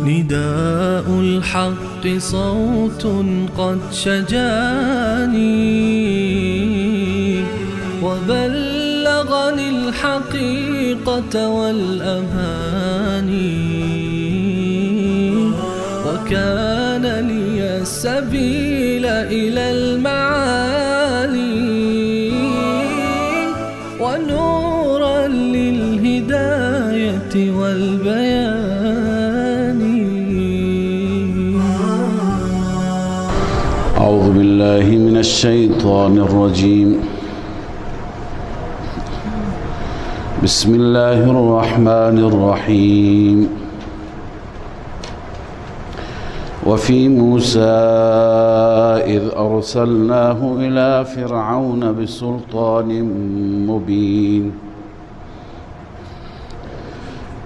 نداء الحق صوت قد شجاني وبلغني الحقيقة والأماني وكان لي السبيل إلى المعالي ونورا للهداية والبيان. أعوذ بالله من الشيطان الرجيم. بسم الله الرحمن الرحيم. وفي موسى إذ أرسلناه إلى فرعون بسلطان مبين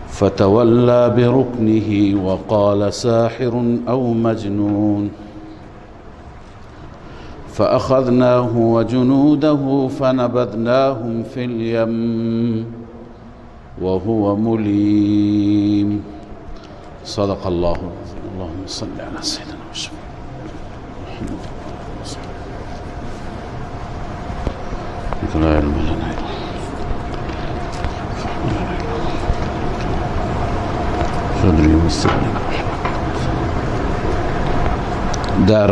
فتولى بركنه وقال ساحر أو مجنون فأخذناه وجنوده فنبذناهم في اليم وهو مليم. صدق الله. اللهم صل على سيدنا محمد. لا علم لنا إلا صدري وسري. در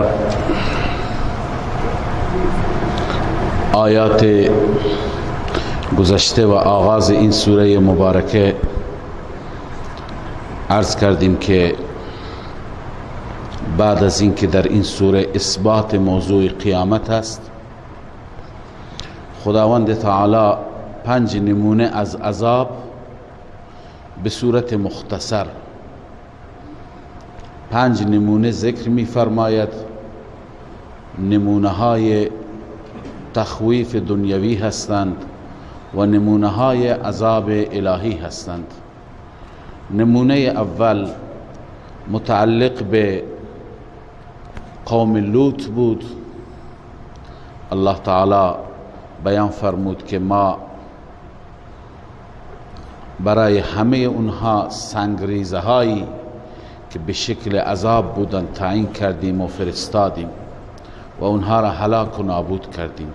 آیات گذشته و آغاز این سوره مبارکه عرض کردیم که بعد از اینکه در این سوره اثبات موضوع قیامت است، خداوند تعالی 5 نمونه از عذاب به صورت مختصر 5 نمونه ذکر می فرماید. نمونه های تخویف دنیوی هستند و نمونه های عذاب الهی هستند. نمونه اول متعلق به قوم لوط بود. الله تعالی بیان فرمود که ما برای همه اونها سنگریزه هایی که به شکل عذاب بودن تعیین کردیم و فرستادیم و اونها را هلاک و نابود کردیم.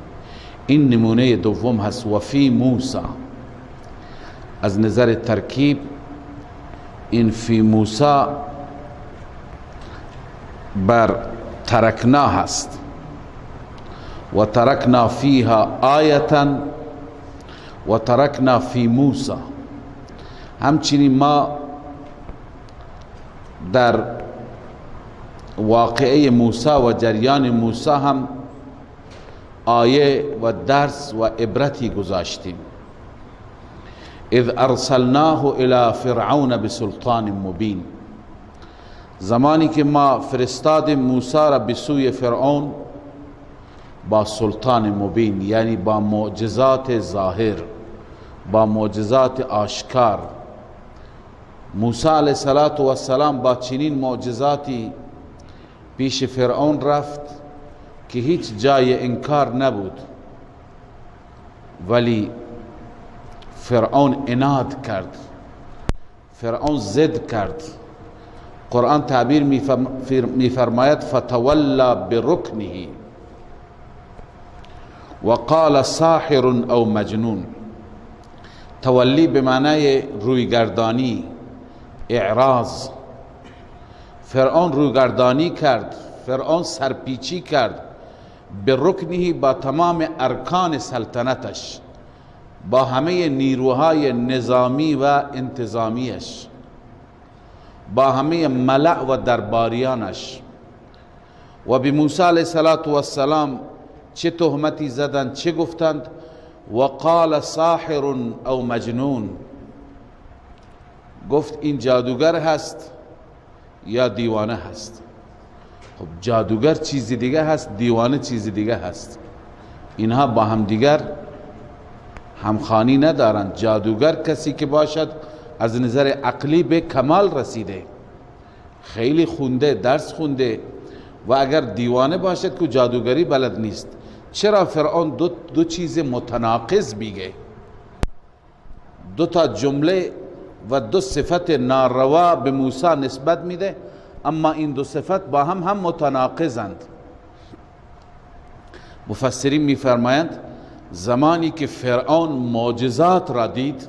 این نمونه دوم هست. و فی موسی، از نظر ترکیب این فی موسی بر ترکنا هست و ترکنا فیها آیتا و ترکنا فی موسی. همچنین ما در واقعه موسی و جریان موسی هم آیه و درس و عبرتی گذاشتیم. اذ ارسلناه الى فرعون بسلطان مبین، زمانی که ما فرستادیم موسی را به سوی فرعون با سلطان مبین، یعنی با معجزات ظاهر، با معجزات آشکار. موسی علیه السلام با چنین معجزاتی پیش فرعون رفت که هیچ جای انکار نبود، ولی فرعون عناد کرد، فرعون ضد کرد. قرآن تعبیر می‌فرماید فتولى برکنه و قال ساحر او مجنون. تولی به معنای رویگردانی، اعراض. فرعون رویگردانی کرد، فرعون سرپیچی کرد به رکنه، با تمام ارکان سلطنتش، با همه نیروهای نظامی و انتظامیش، با همه ملأ و درباریانش. و به موسی علیه السلام چه تهمتی زدند، چه گفتند؟ و قال ساحر او مجنون. گفت این جادوگر هست یا دیوانه هست. خب جادوگر چیزی دیگه هست، دیوانه چیزی دیگه هست، اینها با هم دیگر همخوانی ندارند. جادوگر کسی که باشد از نظر عقلی به کمال رسیده، خیلی خونده، درس خونده، و اگر دیوانه باشد که جادوگری بلد نیست. چرا فرعون دو چیز متناقض میگه؟ دو تا جمله و دو صفت ناروا به موسی نسبت میده، اما این دو صفت با هم متناقضند. مفسرین میفرمایند زمانی که فرعون معجزات را دید،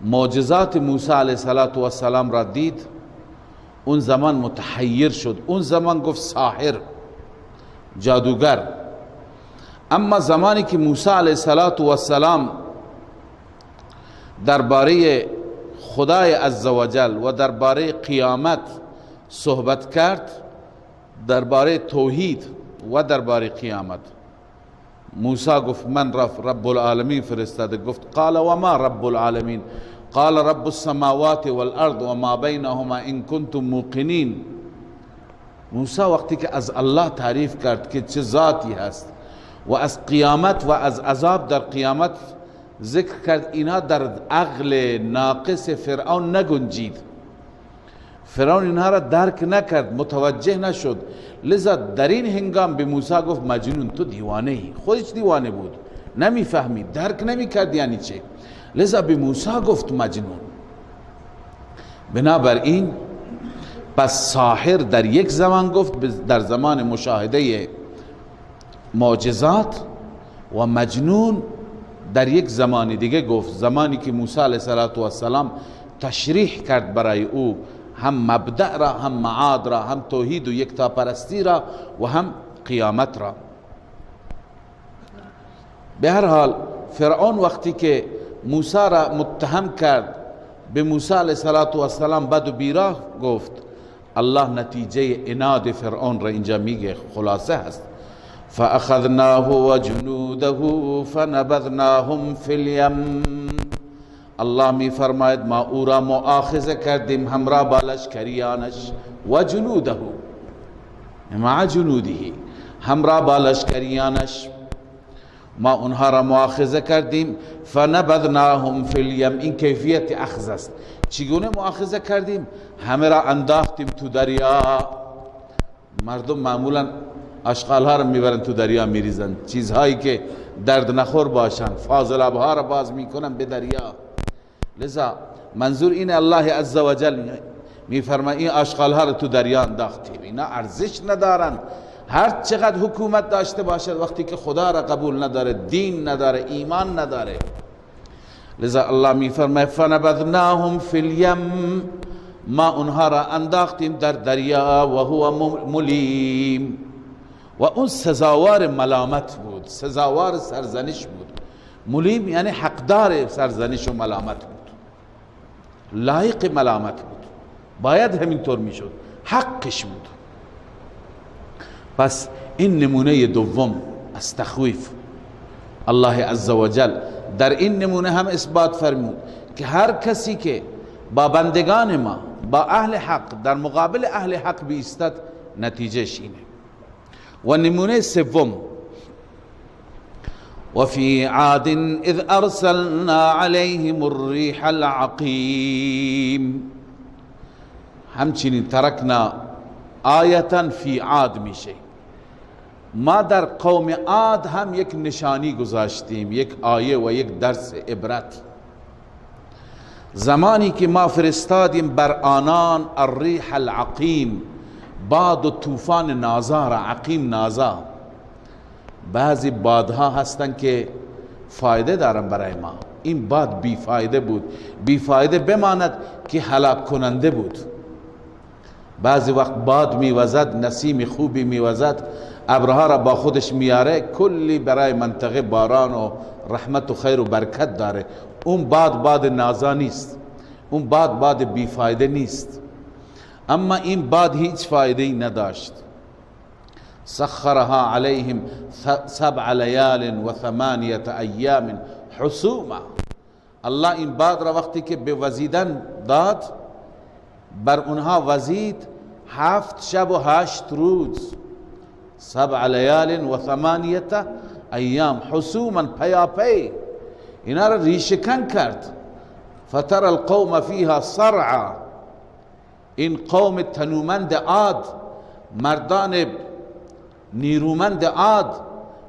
معجزات موسی علیه السلام را دید، اون زمان متحیر شد، اون زمان گفت ساحر، جادوگر. اما زمانی که موسی علیه السلام درباره خدای عزوجل و درباره قیامت صحبت کرد، درباره توحید و درباره قیامت، موسی گفت من رب العالمین فرستاده. گفت قال و ما رب العالمین؟ قال رب السماوات والارض و ما بینهما ان کنتم موقنین. موسی وقتی که از الله تعریف کرد که چه ذاتی هست و از قیامت و از عذاب در قیامت ذکر کرد، اینا در عقل ناقص فرعون نگنجید. فرعون اینها را درک نکرد، متوجه نشد، لذا در این هنگام به موسی گفت مجنون، تو دیوانه ای. خودش دیوانه بود، نمیفهمید، درک نمیکرد یعنی چه، لذا به موسی گفت مجنون. بنابراین پس ساحر در یک زمان گفت در زمان مشاهده معجزات، و مجنون در یک زمان دیگه گفت، زمانی که موسی علیه السلام تشریح کرد برای او هم مبدأ را، هم معاد را، هم توحید و یکتاپرستی را و هم قیامت را. به هر حال فرعون وقتی که موسی را متهم کرد، به موسی علیه السلام بد و بیراه گفت، الله نتیجه عناد فرعون را اینجا میگه، خلاصه هست. فاخذناه و جنوده فنبذناهم فی الیم. الله می فرماید ما او را مؤاخذه کردیم همراه با لشکریانش، و جنوده مع جنوده، همراه با لشکریانش ما اونها را مؤاخذه کردیم. فنبذناهم فی الیم، این کیفیت اخذ است. چگونه مؤاخذه کردیم؟ همه را انداختیم تو دریا. مردم معمولا اشغال ها را میبرن تو دریا میریزن، چیزهایی که درد نخور باشن، فاضل آبها را باز میکنن به دریا. لذا منظور این الله عزوجل میفرماید این اشغال ها را تو دریا انداختیم، اینا ارزش ندارن. هر چقدر حکومت داشته باشد، وقتی که خدا را قبول نداره، دین نداره، ایمان نداره. لذا الله میفرماید فنبذناهم فی الیم، ما اونها را انداختیم در دریا، و هو ملیم، و اون سزاوار ملامت بود، سزاوار سرزنش بود. ملیم یعنی حقدار سرزنش و ملامت بود، لایق ملامت بود، باید همینطور میشد، حقش بود. پس این نمونه دوم از تخویف الله عزوجل در این نمونه هم اثبات فرمود که هر کسی که با بندگان ما، با اهل حق در مقابل اهل حق بیستد، نتیجهش اینه. و نمونه سوم، و فی عاد اذ ارسلنا علیهم الریح العقیم. همچنین ترکنا آیتا فی عاد میشه، ما در قوم عاد هم یک نشانی گذاشتیم، یک آیه و یک درس عبرت. زمانی که ما فرستادیم بر آنان الریح العقیم، باد و طوفان نازا را، عقیم نازا. بعضی بادها هستن که فایده دارن برای ما، این باد بی فایده بود، بی فایده بماند که هلاک کننده بود. بعضی وقت باد میوزد، نسیم خوبی میوزد، ابرها را با خودش میاره، کلی برای منطقه باران و رحمت و خیر و برکت داره. اون باد نازا نیست، اون باد بی فایده نیست. اما این باد هیچ فایده ای نداشت. سخرها علیهم 7 لیال و 8 ایام حسوما. الله این باد را وقتی که به وزیدن داد بر اونها وزید 7 شب و 8 روز 7 لیال و 8 ایام حسوما پیاپی اینا را ریشه‌کن کرد. فتر القوم فیها صرعا، این قوم تنومند عاد، مردان نیرومند عاد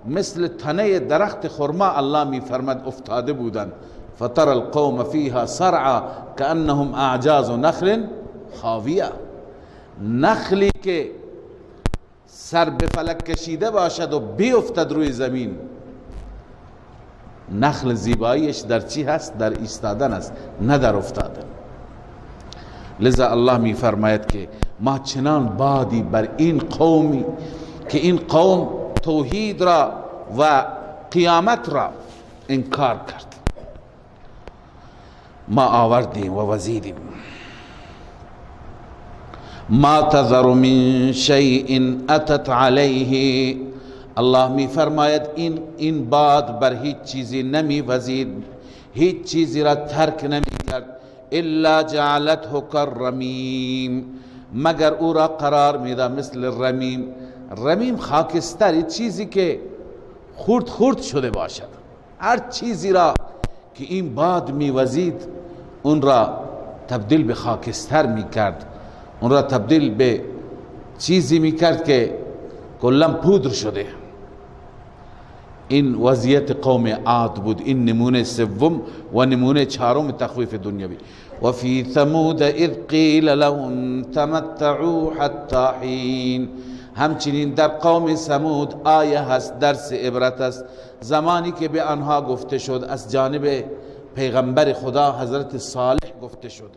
مثل تنه درخت خرما الله می فرمد افتاده بودند. فتر القوم فیها صرعا کأنهم اعجاز نخل خاویه، نخلی که سر به فلک کشیده باشد و بیفتد روی زمین. نخل زیباییش در چی هست؟ در ایستادن است، نه در افتادن. لذا الله می فرماید که ما چنان بادی بر این قومی که این قوم توحید را و قیامت را انکار کرد ما آوردیم و وزیدیم. ما تذر من شیء اتت علیه، الله می فرماید این باد بر هیچ چیزی نمی وزید، هیچ چیزی را ترک نمی کرد. الا جعلته كالرمیم، مگر او را قرار میده مثل رمیم. رمیم خاکستر، چیزی که خورد خورد شده باشد. هر چیزی را که این باد می وزید اون را تبدیل به خاکستر می کرد، اون را تبدیل به چیزی می کرد که کلا پودر شده. این وضعیت قوم عاد بود. این نمونه سوم و نمونه چهارم تخویف دنیوی. و فی ثمود اذ قیل لهم تمتعوا حتی حین، همچنین در قوم ثمود آیه هست، درس عبرت است، زمانی که به آنها گفته شد از جانب پیغمبر خدا حضرت صالح گفته شد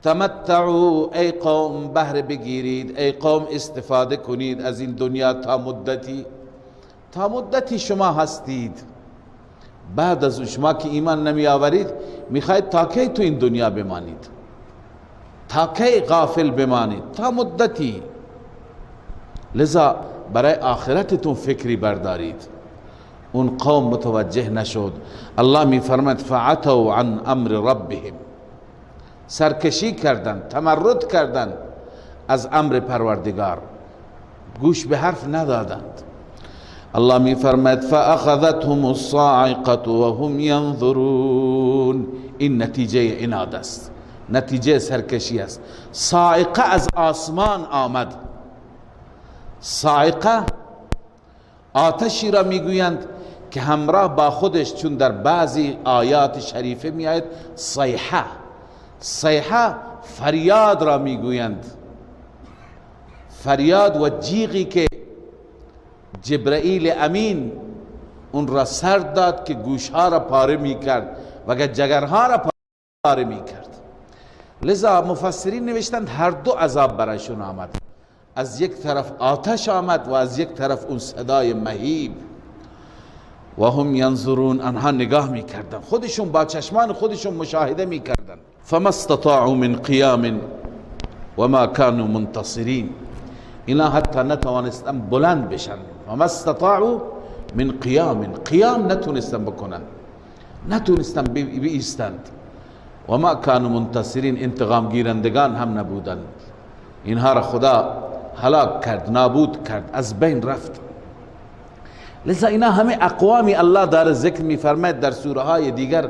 تمتعوا، ای قوم بهره بگیرید، ای قوم استفاده کنید از این دنیا تا مدتی شما هستید. بعد از شما که ایمان نمی آورید میخواید تا کی تو این دنیا بمانید؟ تا کی غافل بمانید؟ تا مدتی. لذا برای آخرتتون فکری بردارید. اون قوم متوجه نشد. الله می فرماید فعتوا عن امر ربهم، سرکشی کردند، تمرد کردند از امر پروردگار، گوش به حرف ندادند. الله می فرماید فاخذتهم الصاعقه وهم ينظرون، این نتیجه عناد است، نتیجه سرکشی است. صاعقه از آسمان آمد. صاعقه آتشی را میگویند که همراه با خودش، چون در بعضی آیات شریفه میآید صیحه، صیحه فریاد را میگویند، فریاد و جیغی که جبرائیل امین اون را سر داد که گوشها را پاره میکرد و جگرها را پاره میکرد. لذا مفسرین نوشتند هر دو عذاب برایشون آمد، از یک طرف آتش آمد و از یک طرف اون صدای مهیب. و هم ینظرون، آنها نگاه میکردن، خودشون با چشمان خودشون مشاهده میکردن. فما استطاعوا من قیام و ما كانوا منتصرین، اینا حتی نتوانستن بلند بشن. فما استطاعوا من قیام نتونستن بکنن، نتونستن بیستند. و ما كانوا منتصرین، انتقام گیرندگان هم نبودند. اینها را خدا هلاک کرد، نابود کرد، از بین رفت. لذا اینا همه اقوامی الله داره ذکر میفرماید در سوره های دیگر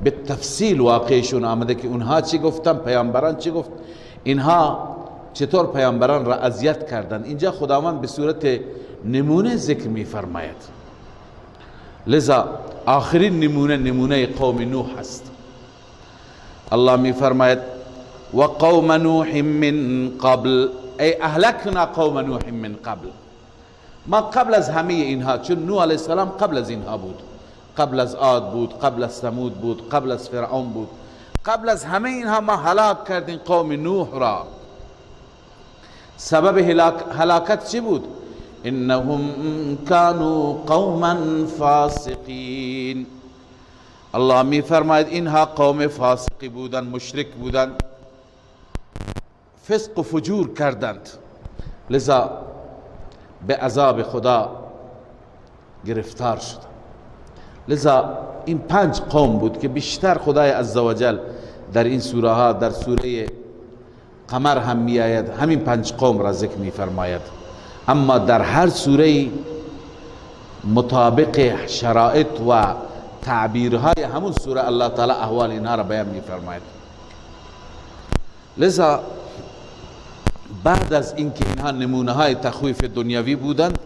به تفصیل واقعشون آمده که اونها چی گفتن، پیامبران چی گفت، اینها چطور پیامبران را اذیت کردند. اینجا خداوند به صورت نمونه ذکر میفرماید. لذا آخرین نمونه قوم نوح است. الله میفرماید و قوم نوح من قبل، ای اهلکنا قوم نوح من قبل، ما قبل از همه اینها، چون نوح علیه السلام قبل از اینها بود، قبل از عاد بود، قبل از ثمود بود، قبل از فرعون بود، قبل از همه اینها ما هلاک کردیم قوم نوح را. سبب هلاکت چی بود؟ انهم كانوا قوما فاسقین. الله می فرماید اینها قوم فاسقی بودن، مشرک بودن، فسق و فجور کردند، لذا به عذاب خدا گرفتار شد. لذا این 5 قوم بود که بیشتر خدای عزوجل در این سوره ها، در سوره قمر هم می آید، همین 5 قوم را ذکر می فرماید. اما در هر سوره مطابق شرایط و تعبیرهای همون سوره الله تعالی احوال اینها را بیان می فرماید. لذا بعد از اینکه اینها نمونه های تخویف دنیوی بودند،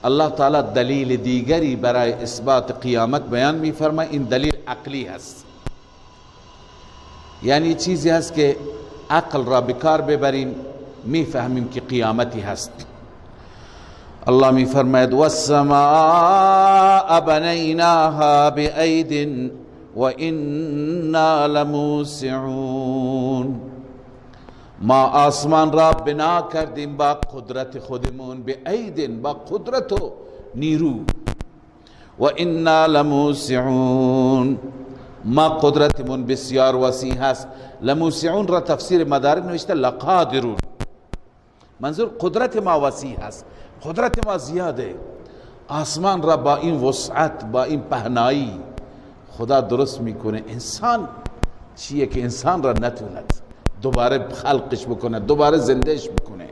الله تعالی دلیل دیگری برای اثبات قیامت بیان می فرماید. این دلیل عقلی هست، یعنی چیزی هست که عقل را بکار ببریم میفهمیم که قیامتی هست. الله می فرماید والسماء بنیناها بأید و انا لموسعون. ما آسمان را بنا کردیم با قدرت خودمون، بأید، با قدرت و نیرو، و انا لموسعون، ما قدرتمون بسیار وسیع هست. لموسعون را تفسیر مدارک نوشته لقادرون، منظور قدرت ما وسیع هست، قدرت ما زیاده. آسمان را با این وسعت، با این پهنایی خدا درست میکنه. انسان چیه که انسان را نتوند دوباره خلقش بکنه، دوباره زندهش بکنه.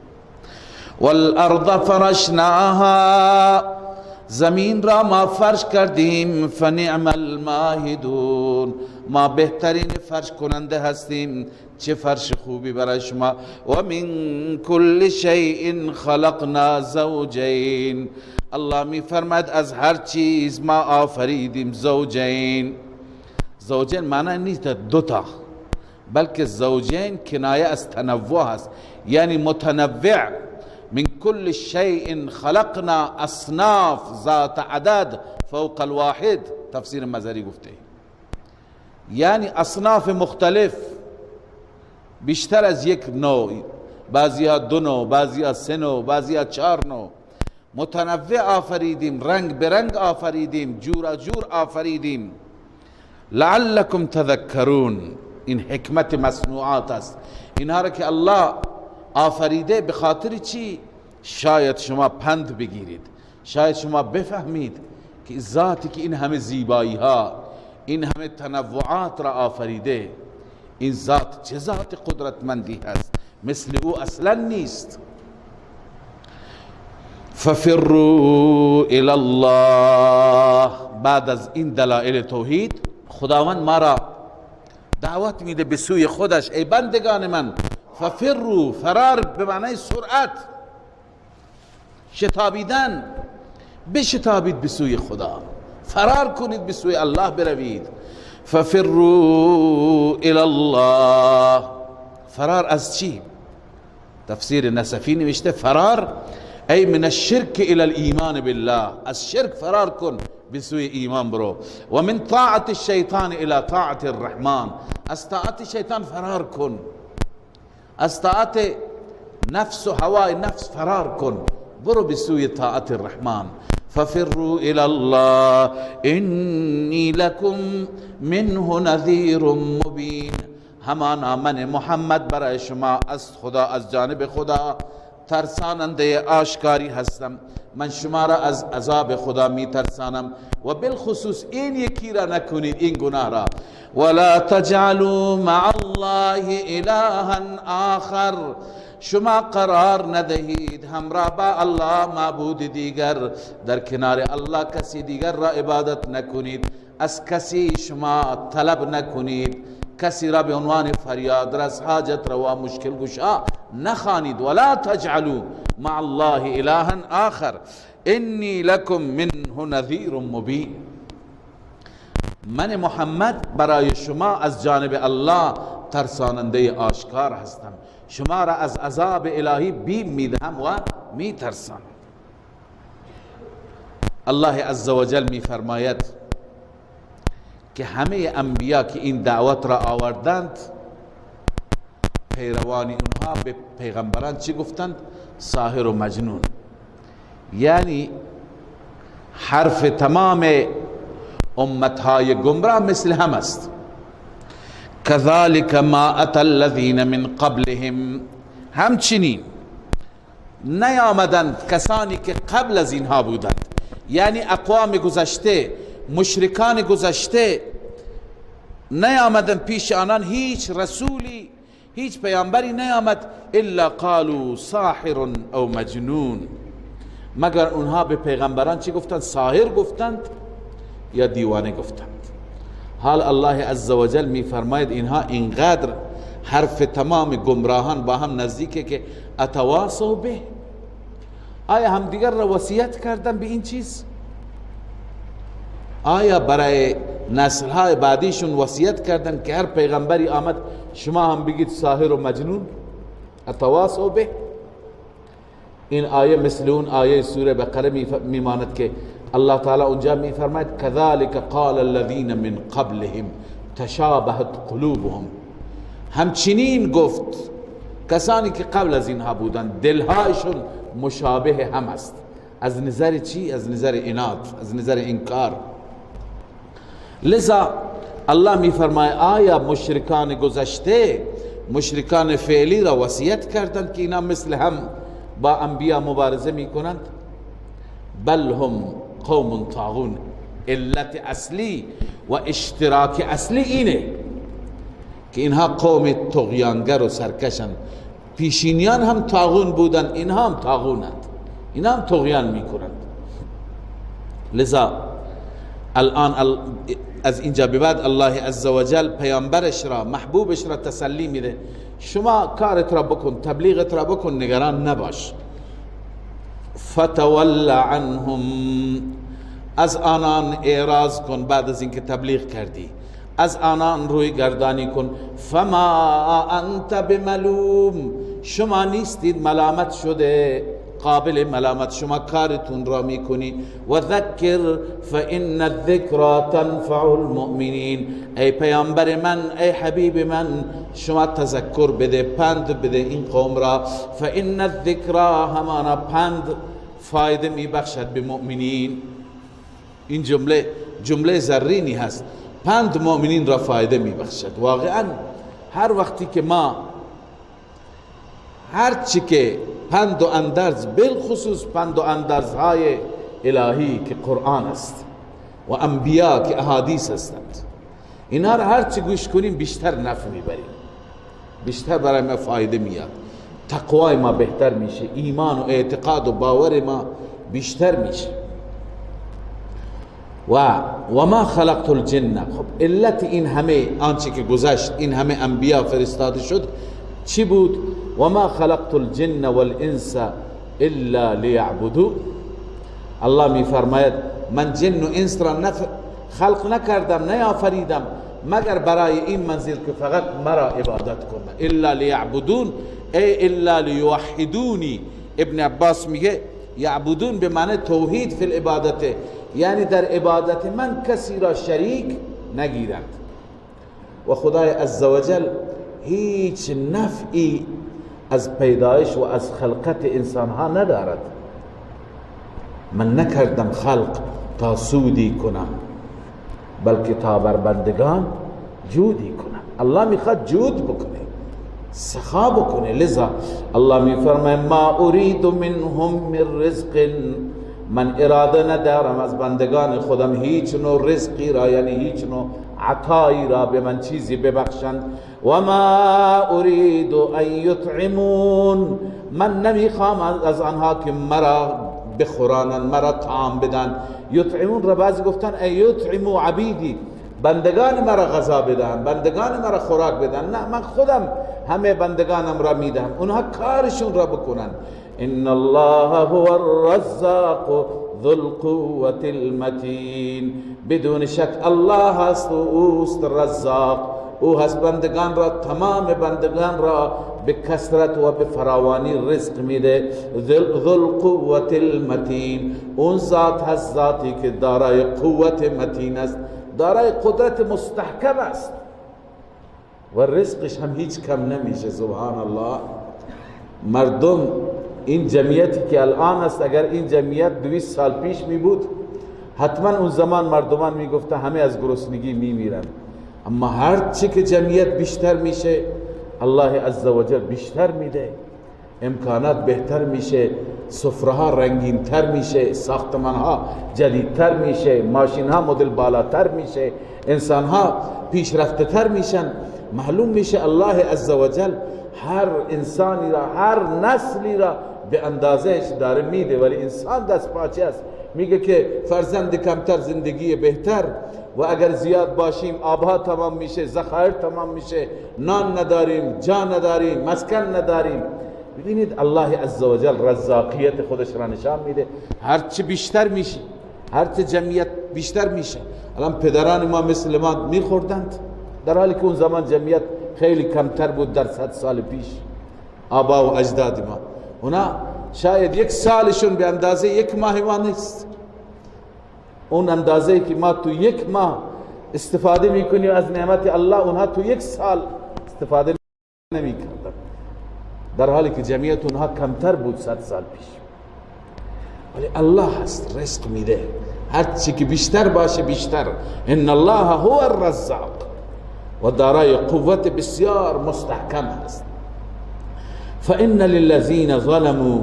والارض فرشناها، زمین را ما فرش کردیم. فنعم الماهدون، ما بهترین فرش کننده هستیم. چه فرش خوبی برای شما. و من کل شیء خلقنا زوجین، الله می فرماید از هر چیز ما آفریدیم زوجین. زوجین معنی نیست دوتا، بلکه زوجین کنایه از تنوع است، یعنی متنوع. من كل شيء خلقنا اصناف ذات عدد فوق الواحد، تفسیر مزاری گفته، یعنی اصناف مختلف بیشتر از یک نوع، بعضی ها 2 نوع، بعضی ها 3 نوع، بعضی ها 4 نوع. متنوع آفریدیم، رنگ به رنگ آفریدیم، جور جور آفریدیم. لعلکم تذکرون، این حکمت مصنوعات است. اینها را که الله آفریده به خاطر چی؟ شاید شما پند بگیرید، شاید شما بفهمید که ذاتی که این همه زیبایی ها، این همه تنوعات را آفریده، این ذات چه ذات قدرتمندی هست، مثل او اصلا نیست. ففروا الی الله، بعد از این دلائل توحید خداوند ما را دعوت میده به سوی خودش. ای بندگان من، ففروا، فرار به معنی سرعت، شتابیدن، بشتابید به سوی خدا، فرار کنید به سوی الله بروید. ففروا الی الله، فرار از چی؟ تفسیر نصفی نوشته فرار ای من الشرک الی الایمان بالله، از شرک فرار کن به سوی ایمان برو. و من طاعت الشیطان الی طاعت الرحمن، از طاعت شیطان فرار کن، از طاعت نفس و هوای نفس فرار کن، برو به سوی طاعت الرحمن. ففروا الی الله انی لکم منه نذیر مبین، همانا من محمد برای شما از خدا، از جانب خدا ترساننده آشکاری هستم. من شما را از عذاب خدا می ترسانم. و بالخصوص این یکی را نکنید، این گناه را. ولا تجعلوا مع الله الها آخر، شما قرار ندهید همراه با الله معبود دیگر، در کنار الله کسی دیگر را عبادت نکنید، از کسی شما طلب نکنید، کسی را به عنوان فریاد رس، حاجت روا، مشکل گشا نخوانید. ولا تجعلوا مع الله الها آخر انی لکم منه نذیر مبین، من محمد برای شما از جانب الله ترساننده آشکار هستم، شما را از عذاب الهی بیم میدهم و میترسانم. الله عزوجل میفرماید که همه انبیا که این دعوت را آوردند، پیروانی اونها به پیغمبران چی گفتند؟ ساحر و مجنون. یعنی حرف تمام امتهای گمراه مثل هم است. کذالک ما اتی الذین من قبلهم، همچنین نیامدند کسانی که قبل از اینها بودند، یعنی اقوام گذشته مشرکان گذشته نیامدن پیش آنان هیچ رسولی هیچ پیامبری نیامد الا قالوا ساحر او مجنون، مگر اونها به پیغمبران چی گفتند؟ ساحر گفتند یا دیوانه گفتند. حال الله عزوجل می فرماید اینها اینقدر حرف تمام گمراهان با هم نزدیکه که اتواصوا به، آیا همدیگر را وصیت کردن به این چیز؟ آیا برای نسل‌های بعدیشون وصیت کردن که هر پیغمبری آمد شما هم بگید ساحر و مجنون؟ اتواصوا به. این آیه مثل اون آیه سوره بقره میماند که الله تعالی اونجا میفرماید كذلك قال الذين من قبلهم تشابهت قلوبهم، همچنین گفت کسانی که قبل از اینها بودن دلهایشون مشابه هم است. از نظر چی؟ از نظر عناد، از نظر انکار. لذا الله میفرماید آیا مشرکان گذشته مشرکان فعلی را وصیت کردند که اینا مثل هم با انبیا مبارزه میکنند؟ بل هم قوم طاغون. علت اصلی و اشتراک اصلی اینه که اینها قوم طغیانگر و سرکشند. پیشینیان هم طاغون بودند، اینها هم طاغونند، اینها هم طغیان میکنند. لذا الان از اینجا به بعد الله عزوجل پیامبرش را محبوبش را تسلی میده، شما کارت را بکن، تبلیغت را بکن، نگران نباش. فتول عنهم، از آنان اعراض کن بعد از اینکه تبلیغ کردی، از آنان روی گردانی کن. فما انت بملوم، شما نیستید ملامت شده، قابل ملامت، شما کارتون را میکنی. و ذکر فان الذکر تنفع المؤمنین، ای پیامبر من، ای حبیب من، شما تذکر بده، پند بده این قوم را. فان الذکر، همانا پند فایده میبخشد به مؤمنین. این جمله زرینی هست، پند مؤمنین را فایده میبخشد. واقعا هر وقتی که ما هر چی که پند و اندرز، بالخصوص پند و اندرزهای الهی که قرآن است و انبیا که احادیث هستند، اینا را هر چی گوش کنیم بیشتر نفع میبریم، بیشتر برای ما فایده میاد، تقوای ما بهتر میشه، ایمان و اعتقاد و باور ما بیشتر میشه. و ما خلقت الجن، خب علت این همه آنچه که گذشت، این همه انبیا فرستاده شد چی بود؟ و ما خلقت الجن والانس الا لیعبدون. الله می فرماید من جن و انس را خلق نکردم، نیافریدم مگر برای این منزل که فقط مرا عبادت کنه. الا لیعبدون ای الا لیوحدونی. ابن عباس میگه یعبدون به معنی توحید فی العبادت، یعنی در عبادت من کسی را شریک نگیرند. و خدای عزوجل هیچ نفعی از پیدایش و از خلقت انسان ها ندارد. من نکردم خلق تا سودی کنم، بلکه تا بر بندگان جودی کنم. الله میخواد جود بکنه، سخا بکنه. لذا الله میفرماید ما اريد منهم من رزق، من اراده ندارم از بندگان خودم هیچ نوع رزقی را، یعنی هیچ نوع عطایی را به من چیزی ببخشند. و ما اريد ان یطعمون، من نمیخوام از آنها که مرا بخورانند، مرا طعام بدن. یطعمون را بعضی گفتن ای یطعمو عبیدی، بندگان مرا غذا بدن، بندگان مرا خوراک بدن. نه، من خودم همه بندگانم را میدم، اونها کارشون را بکنن. ان الله هو الرزاق ذو القوة المتین، بدون شک الله هست و اوست رزاق، او هست بندگان را، تمام بندگان را به کثرت و به فراوانی رزق میده. ذو القوة المتین، اون ذات هست ذاتی که دارای قوت متین است، دارای قدرت مستحکم است و رزقش هم هیچ کم نمیشه. سبحان الله. مردم، این جمعیتی که الان است، اگر این جمعیت 200 سال پیش می بود حتما اون زمان مردمان می گفته همه از گرسنگی می میرن. اما هر چی که جمعیت بیشتر میشه الله عزوجل بیشتر میده. امکانات بهتر میشه، سفره ها رنگین تر میشه، ساختمان ها جدیدتر میشه، ماشین ها مدل بالاتر میشه، انسان ها پیشرفته تر میشن. معلوم میشه الله عزوجل هر انسانی را، هر نسلی را به اندازهش داره میده، ولی انسان دست پاچه است. میگه که فرزند کمتر زندگی بهتر، و اگر زیاد باشیم آبها تمام میشه، ذخایر تمام میشه، نان نداریم، جا نداریم، مسکن نداریم. ببینید الله عزوجل رزاقیت خودش را نشان میده. هرچه بیشتر میشه، هرچه جمعیت بیشتر میشه. الان پدران ما مثل ما میخوردند، در حالی که اون زمان جمعیت خیلی کمتر بود در 100 سال پیش. آبا و اجداد ما اونا شاید یک سالشون به اندازه یک ماه ما نیست. اون اندازه‌ای که ما تو یک ماه استفاده میکنیم از نعمت الله، اونها تو یک سال استفاده نمیکردن، در حالی که جمعیت اونها کمتر بود 100 سال پیش. ولی الله هست رزق میده، هر چی که بیشتر باشه بیشتر. ان الله هو الرزاق، و دارای قوت بسیار مستحکم هست. فإن للذین ظلموا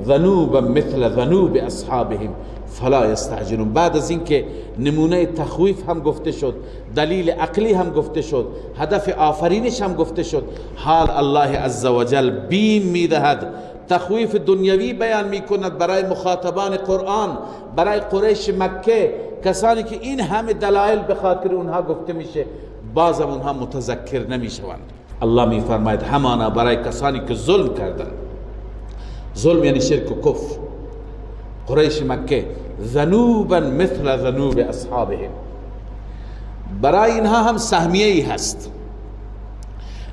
ذنوبا مثل ذنوب اصحابهم فلا یستعجلون. بعد از اینکه نمونه تخویف هم گفته شد، دلیل عقلی هم گفته شد، هدف آفرینش هم گفته شد، حال الله عزوجل بیم میدهد، تخویف دنیوی بیان میکند برای مخاطبان قرآن، برای قریش مکه، کسانی که این همه دلایل به خاطر اونها گفته میشه، بازم اونها متذکر نمیشوند. الله میفرماید همانا برای کسانی که ظلم کردند. ظلم یعنی شرک و کفر. قریش مکه ذنوبا مثل ذنوب اصحابهم، برای اینها هم سهمیه ای هست،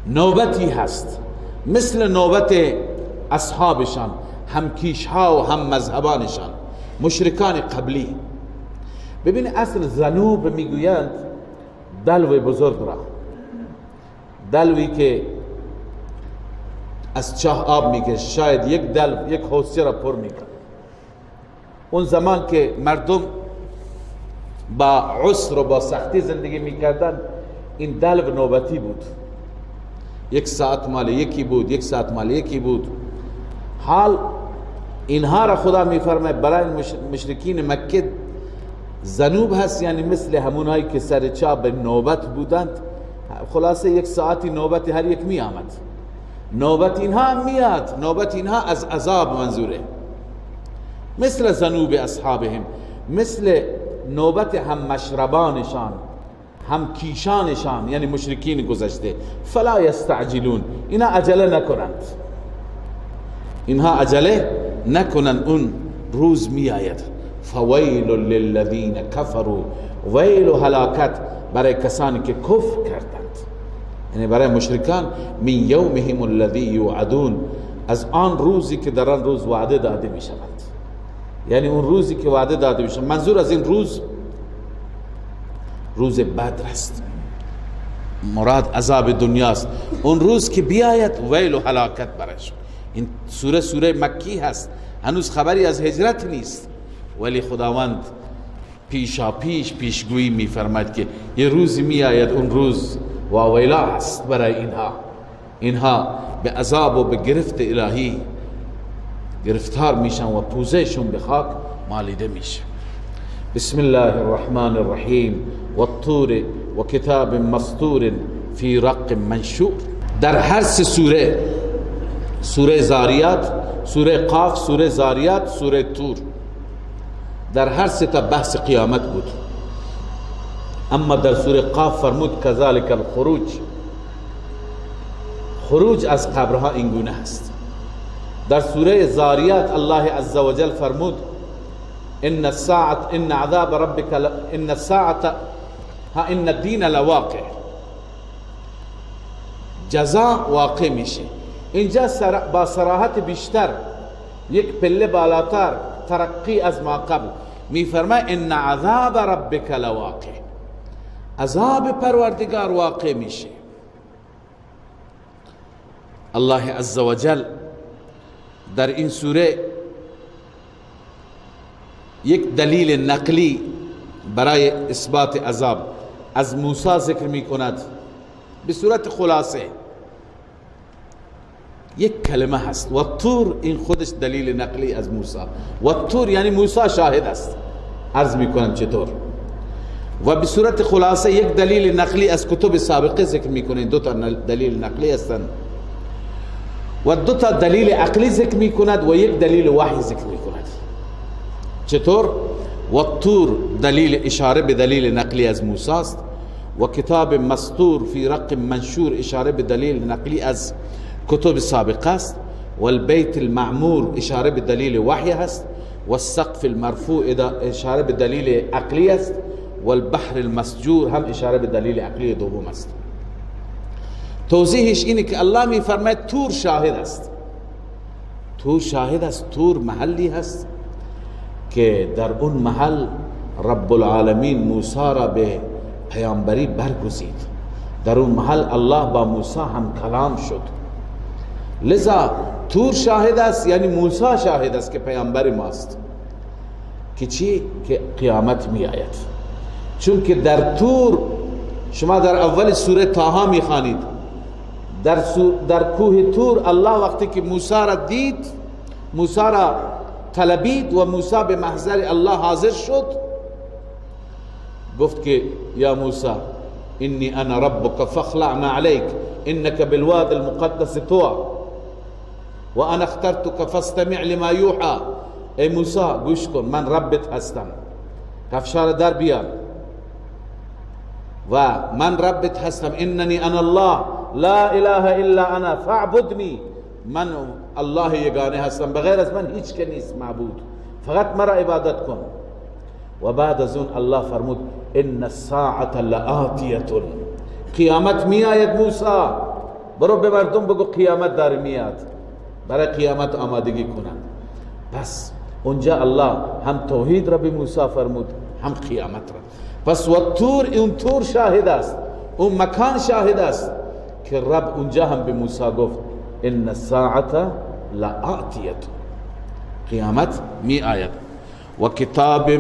نوبتی هست مثل نوبت اصحابشان، هم کیشها و هم مذهبانشان، مشرکان قبلی. ببین اصل ذنوب میگویند دلو بزرگ را، دلوی که از چاه آب میکشه، شاید یک دلو یک حوضچه را پر میکنه. اون زمان که مردم با عسر و با سختی زندگی میکردن، این دلو نوبتی بود، یک ساعت مال یکی بود، یک ساعت مال یکی بود. حال اینها را خدا میفرماید برای مشرکین مکه ذنوب هست، یعنی مثل همونهایی که سر چاه به نوبت بودند. خلاصه یک ساعتی نوبت هر یک می آمد، نوبت اینها هم میاد، نوبت اینها از عذاب منظوره. مثل ذنوب اصحابهم، مثل نوبت هم مشربانشان، هم کیشانشان، یعنی مشرکین گذشته. فلا یستعجلون، اینها عجله نکنند، اینها عجله نکنند، اون روز می آید. فویل للذین کفروا، ویل و هلاکت برای کسانی که کفر کردند، یعنی برای مشرکان. من یومهم الذی یوعدون، از آن روزی که در آن روز وعده داده می شود، یعنی اون روزی که وعده داده می شود. منظور از این روز روز بدر است، مراد عذاب دنیاست. اون روز که بیاید ویل و هلاکت برایش. این سوره مکی هست، هنوز خبری از هجرت نیست، ولی خداوند پیشا پیشگویی میفرماید که یه روزی میآید، اون روز واویلا است برای اینها به عذاب و به گرفت الهی گرفتار میشن و پوزشون به خاک مالیده میشه. بسم الله الرحمن الرحیم والطور و کتاب مسطور فی رق منشور. در هر سه سوره، سوره زاریات، سوره قاف، سوره زاریات، سوره طور، در هر سه تا بحث قیامت بود. اما در سوره قاف فرمود کذالک الخروج، خروج از قبرها اینگونه است. در سوره زاریات الله عزوجل فرمود ان عذاب ربک ان الساعه ان الدین لواقع، جزا واقع میشه. اینجا با صراحت بیشتر، یک پله بالاتر، ترقی از ما قبل میفرماید ان عذاب ربک لواقع، عذاب پروردگار واقع میشه. الله عزوجل در این سوره یک دلیل نقلی برای اثبات عذاب از موسی ذکر می کند به صورت خلاصه. یک کلمه هست و طور، این خودش دلیل نقلی از موسی. و طور یعنی موسی شاهد است. عرض میکنم چطور. و به صورت خلاصه یک دلیل نقلی از کتب سابقه ذکر میکنه. دو تا دلیل نقلی هستند و دو تا دلیل عقلی ذکر میکند و یک دلیل وحی ذکر میکند. چطور؟ و طور دلیل اشاره به دلیل نقلی از موسی است و کتاب مسطور فی رق منشور اشاره به دلیل نقلی از کتب سابقه است و البیت المعمور اشاره به دلیل وحی است و السقف المرفوع اشاره به دلیل عقلی است و البحر المسجور هم اشاره به دلیل عقلی دوم است. توضیحش اینه که الله می فرماید طور شاهد است. طور شاهد است. طور محلی هست که در اون محل رب العالمین موسی را به پیامبری برگزید. در اون محل الله با موسی هم کلام شد. لذا طور شاهد است، یعنی موسی شاهد است که پیامبر ماست. که چی؟ که قیامت می آید. چون که در طور، شما در اول سوره طه می خوانید، در کوه طور الله وقتی که موسی را دید، موسی را طلبید و موسی به محضر الله حاضر شد، گفت که یا موسی انی انا ربک فاخلع علیک انک بالواد المقدس طوى و انا اخترتک فاستمع لما یوحى. ای موسی گوش کن، من ربت هستم، کفشار در بیار و من ربت هستم. اننی انا الله لا اله الا انا فاعبدنی. من الله یگانه هستم، بغیر از من هیچ که نیست معبود، فقط مرا عبادت کن. و بعد از اون الله فرمود ان الساعه لآتیه، قیامت می آید. موسی برو به مردم بگو قیامت داره میاد، برای قیامت آمادگی کنند. پس اونجا الله هم توحید را به موسی فرمود هم قیامت را. پس و طور، اون طور شاهد است، اون مکان شاهد است که رب اونجا هم به موسی گفت ان الساعه لآتیه، قیامت می آید. و کتاب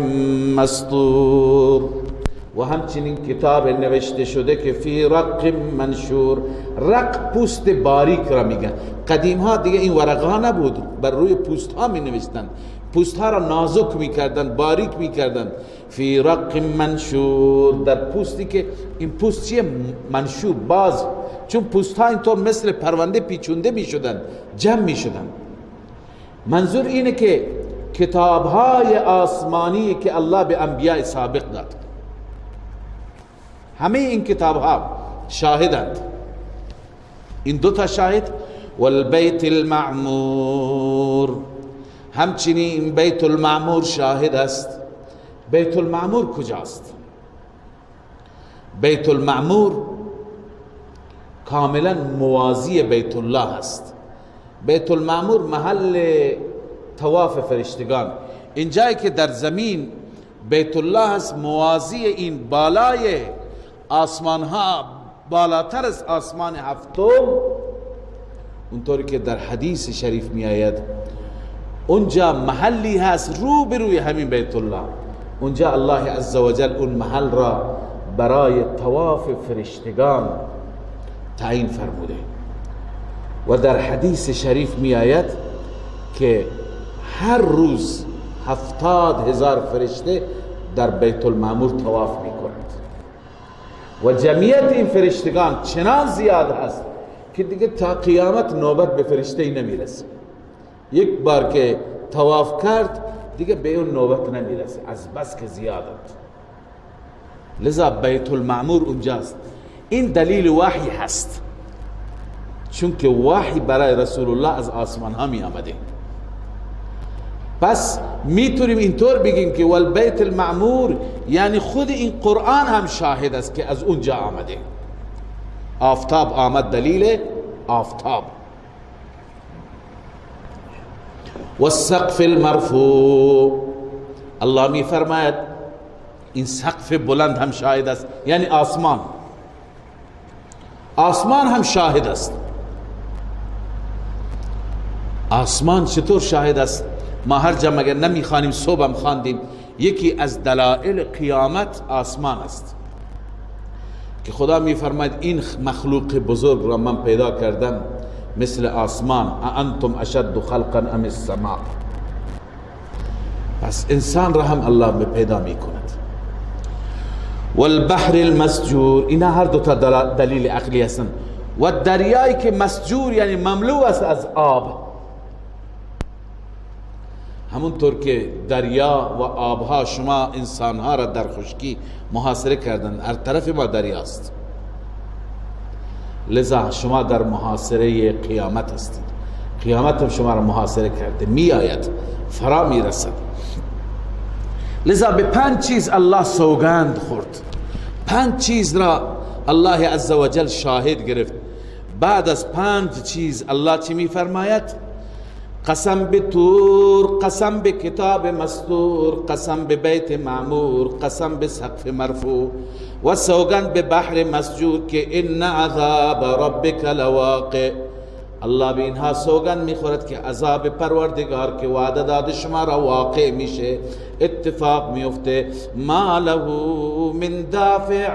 مسطور، و همچنین کتاب نوشته شده که فی رق منشور. رق پوست باریک را میگن. قدیم ها دیگه این ورق ها نبود، بر روی پوست ها می نوشتن، پوست ها را نازک میکردن، باریک میکردن. فی رق منشور، در پوستی که این پوست چیه؟ منشور، باز، چون پوست ها اینطور مثل پرونده پیچونده میشدن، جمع میشدن. منظور اینه که کتاب های آسمانی که الله به انبیاء سابق داد، همه این کتاب ها شاهدند. این دو تا شاهد. والبیت المعمور، همچنین بیت المعمور شاهد است. بیت المعمور کجاست؟ بیت المعمور کاملا موازی بیت الله است. بیت المعمور محل طواف فرشتگان. اینجایی که در زمین بیت الله است، موازی این بالای آسمان ها، بالاتر از آسمان هفتم، اونطوری که در حدیث شریف می آید اونجا محلی هست رو به روی همین بیت الله. اونجا الله عزوجل اون محل را برای طواف فرشتگان تعیین فرموده. و در حدیث شریف می آید که هر روز 70,000 فرشته در بیت المعمور طواف می کنند و جمعیت این فرشتگان چنان زیاد هست که دیگه تا قیامت نوبت به فرشته نمیرسه. یک بار که طواف کرد دیگه به اون نوبت نمیرسه، از بس که زیادند. لذا بیت المعمور اونجاست. این دلیل وحی هست، چون که وحی برای رسول الله از آسمان ها می آمده. پس میتونیم اینطور بگیم که والبیت المعمور یعنی خود این قرآن هم شاهد است که از اونجا آمده. آفتاب آمد، دلیل آفتاب. والسقف المرفوع، الله می فرماید این سقف بلند هم شاهد است، یعنی آسمان. آسمان هم شاهد است. آسمان چطور شاهد است؟ ما هر جا مگر نمیخوانیم، صبح هم خواندیم، یکی از دلائل قیامت آسمان است که خدا میفرماید این مخلوق بزرگ را من پیدا کردم مثل آسمان. انتم اشد خلقا ام السماء. پس انسان را هم الله به پیدا می کند. والبحر المسجور، اینا هر دو تا دلیل عقلی هستند. و دریایی که مسجور یعنی مملو است از آب، همونطور که دریا و آبها شما انسانها را در خشکی محاصره کردند، هر طرف ما دریاست، لذا شما در محاصره قیامت هستید. قیامت هم شما را محاصره کرده، می آید، فرا می رسد. لذا به 5 چیز الله سوگند خورد. 5 چیز را الله عزوجل شاهد گرفت. بعد از 5 چیز الله چی می فرماید؟ قسم به طور، قسم به کتاب مستور، قسم به بیت معمور، قسم به سقف مرفوع و سوگند به بحر مسجور که ان عذاب ربک لواقع. الله به اینها سوگند میخورد که عذاب پروردگار که وعده داده شما را واقع میشه، اتفاق میفته. ما له من دافع،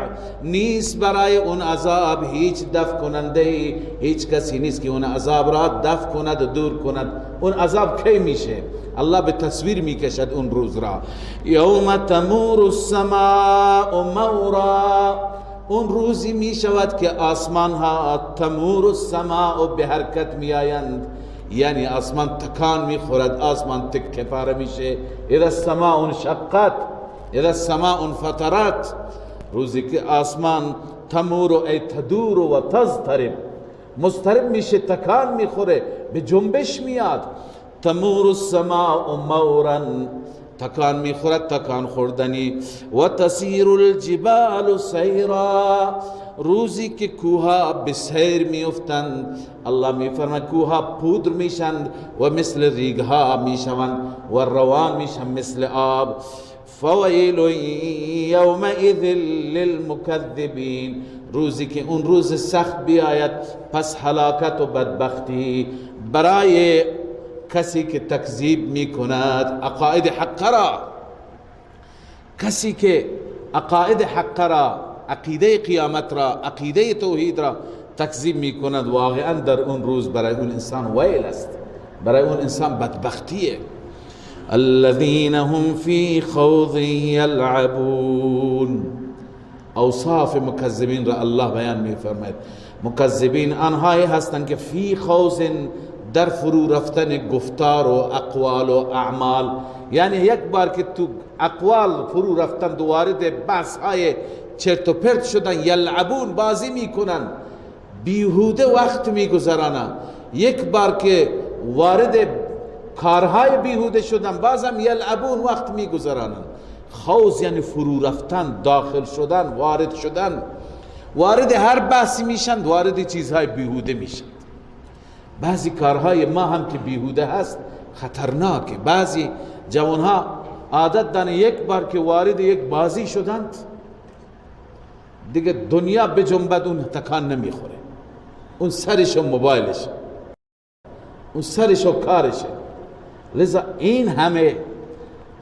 نیست برای اون عذاب هیچ دفع کننده، هیچ کسی نیست که اون عذاب را دفع کند و دور کند. اون عذاب کی میشه؟ الله به تصویر میکشد اون روز را. یوم تمور السماء مورا، اون روزی می شود که آسمان ها تمور السماء به حرکت می آیند، یعنی آسمان تکان می خورد، آسمان تکه پاره میشه. اذا السماء انشقت، اذا السماء انفطرت، روزی که آسمان تمور ای تدور و تضطرب، مضطرب میشه، تکان می خوره، به جنبش میاد. تمور السماء مورا، تکان می خورد، تکان خوردنی. و تسیر الجبال سیرا، روزی که کوها به سیر می افتند. الله می فرماید کوها پودر میشند و مثل ریگها میشوند و روان میشند مثل آب. فویل یومئذ للمکذبین، روزی که اون روز سخت بیاید پس هلاکت و بدبختی برای کسی که تکذیب می کند عقاید حق را. کسی که عقاید حق را، عقیده قیامت را، عقیده توحید را تکذیب می کند، واقعا در اون روز برای اون انسان ویل است، برای اون انسان بدبختیه. الذين هم في خوض يلعبون، اوصاف مکذبین را الله بیان می فرماید. مکذبین آنهایی هستند که فی خوض، در فرو رفتن گفتار و اقوال و اعمال، یعنی یک بار که تو اقوال فرو رفتن، وارد بحث های چرت و پرت شدن، یلعبون، بازی میکنن، بیهوده وقت میگذرانن. یک بار که وارد کارهای بیهوده شدن، بازم یلعبون، وقت میگذرانن. خوض یعنی فرو رفتن، داخل شدن، وارد شدن، وارد هر بحثی میشن، وارد چیزهای بیهوده میشن. بعضی کارهای ما هم که بیهوده هست خطرناکه. بعضی جوانها عادت دارن یک بار که وارد یک بازی شدند دیگه دنیا بجنبد اون تکان نمیخوره، اون سرش و موبایلش، اون سرش و کارشه. لذا این همه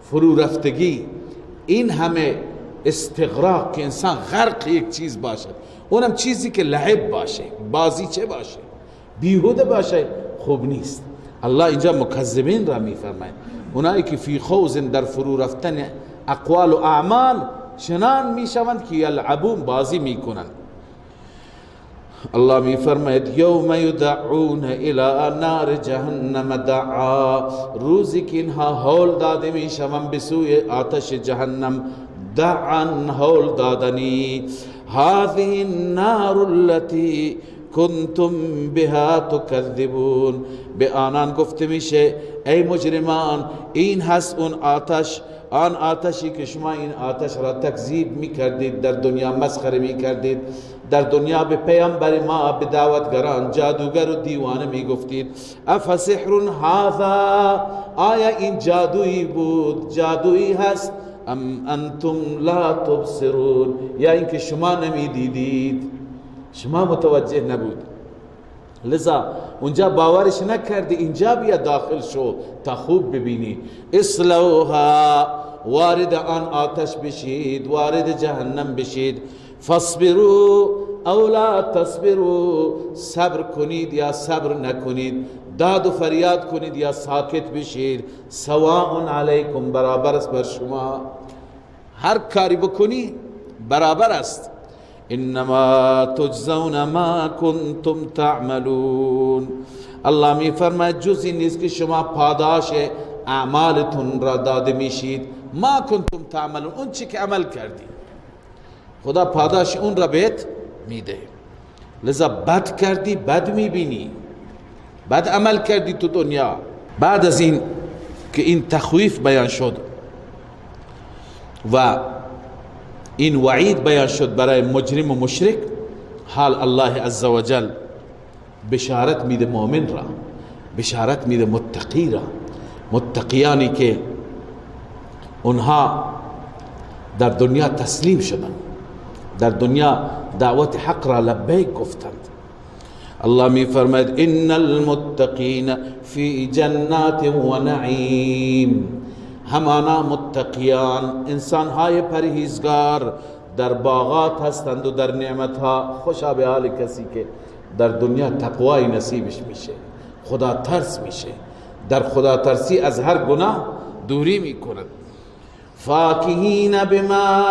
فرو رفتگی، این همه استغراق که انسان غرق یک چیز باشد، اونم چیزی که لعب باشه، بازی چه باشه، بیهوده باشه، خوب نیست. الله اینجا مکذبین را میفرماید، اونایی که فی خوض، در فرو رفتن اقوال و اعمال چنان میشوند که یلعبون، بازی میکنند. الله میفرماید یوم یدعون الی نار جهنم دعا، روزی که اینها هول داده میشوند به سوی آتش جهنم، دعا، هول دادنی. هذه النار التي کنتم بها تکذبون، به آنان گفته میشه ای مجرمان، این هست اون آتش، آن آتشی که شما این آتش را تکذیب میکردید، در دنیا مسخره میکردید، در دنیا به پیامبر ما، به دعوتگران، جادوگر و دیوانه میگفتید. افسحر هذا، آیا این جادویی بود، جادویی هست؟ ام انتم لا تبصرون، یا اینکه شما نمیدیدید، شما متوجه نبود، لذا اونجا باورش نکردی، اینجا بیا داخل شو تا خوب ببینی. اصلوها، وارد آن آتش بشید، وارد جهنم بشید. فاصبروا، او لا تصبروا، صبر کنید یا صبر نکنید، داد و فریاد کنید یا ساکت بشید. سواء علیکم، برابر است بر شما، هر کاری بکنی برابر است. انما تجزون ما کنتم تعملون، الله می فرماید جز این نیست که شما پاداش اعمالتون را داده میشید. ما کنتم تعملون، اون چی که عمل کردی خدا پاداش اون را بهت میده. لذا بد کردی بد میبینی، بد عمل کردی تو دنیا. بعد از این که این تخویف بیان شد و این وعید بیان شد برای مجرم و مشرک، حال الله عزوجل بشارت میده مؤمن را، بشارت میده متقی را، متقیانی که اونها در دنیا تسلیم شدند، در دنیا دعوت حق را لبیک گفتند. الله می فرماید ان المتقین فی جنات و نعیم، همانا متقیان انسانهای پرهیزگار در باغات هستند و در نعمتها. خوشا به حال کسی که در دنیا تقوای نصیبش میشه، خدا ترس میشه، در خدا ترسی از هر گناه دوری میکند. فاکهین بما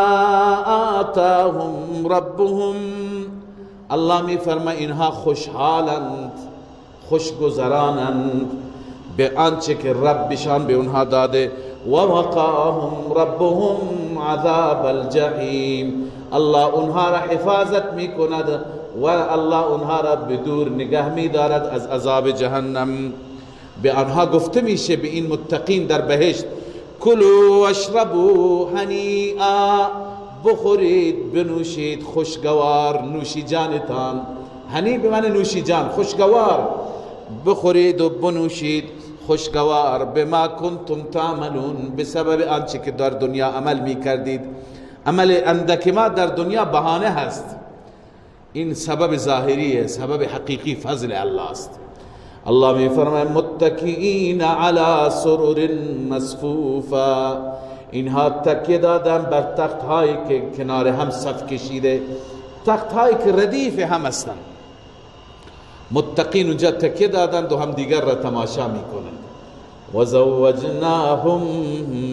آتاهم ربهم، الله می فرماید اینها خوشحالند، خوشگذرانند به آنچه که ربشان به اونها داده. و وقاهم ربهم عذاب الجحیم، الله اونها را حفاظت میکند و الله اونها را بدور نگه میدارد از عذاب جهنم. به آنها گفته میشه، به این متقین در بهشت، کلوا واشربوا هنیئا، بخورید بنوشید خوشگوار، نوشی جانتان، هنی به معنی نوشی جان، خوشگوار، بخورید و بنوشید خوشگوار. بما کنتم تعملون، بسبب آنچه که در دنیا عمل می کردید. عمل اندک ما در دنیا بهانه هست، این سبب ظاهریه، سبب حقیقی فضل الله است. الله می فرماید متکئین علی سرر مصفوفا، اینها تکیه دادن بر تخت هایی که کنار هم صف کشیده، تخت هایی که ردیف هم هستند. متقین اونجا تکیه دادند و هم دیگر را تماشا میکنند. و زوجناهم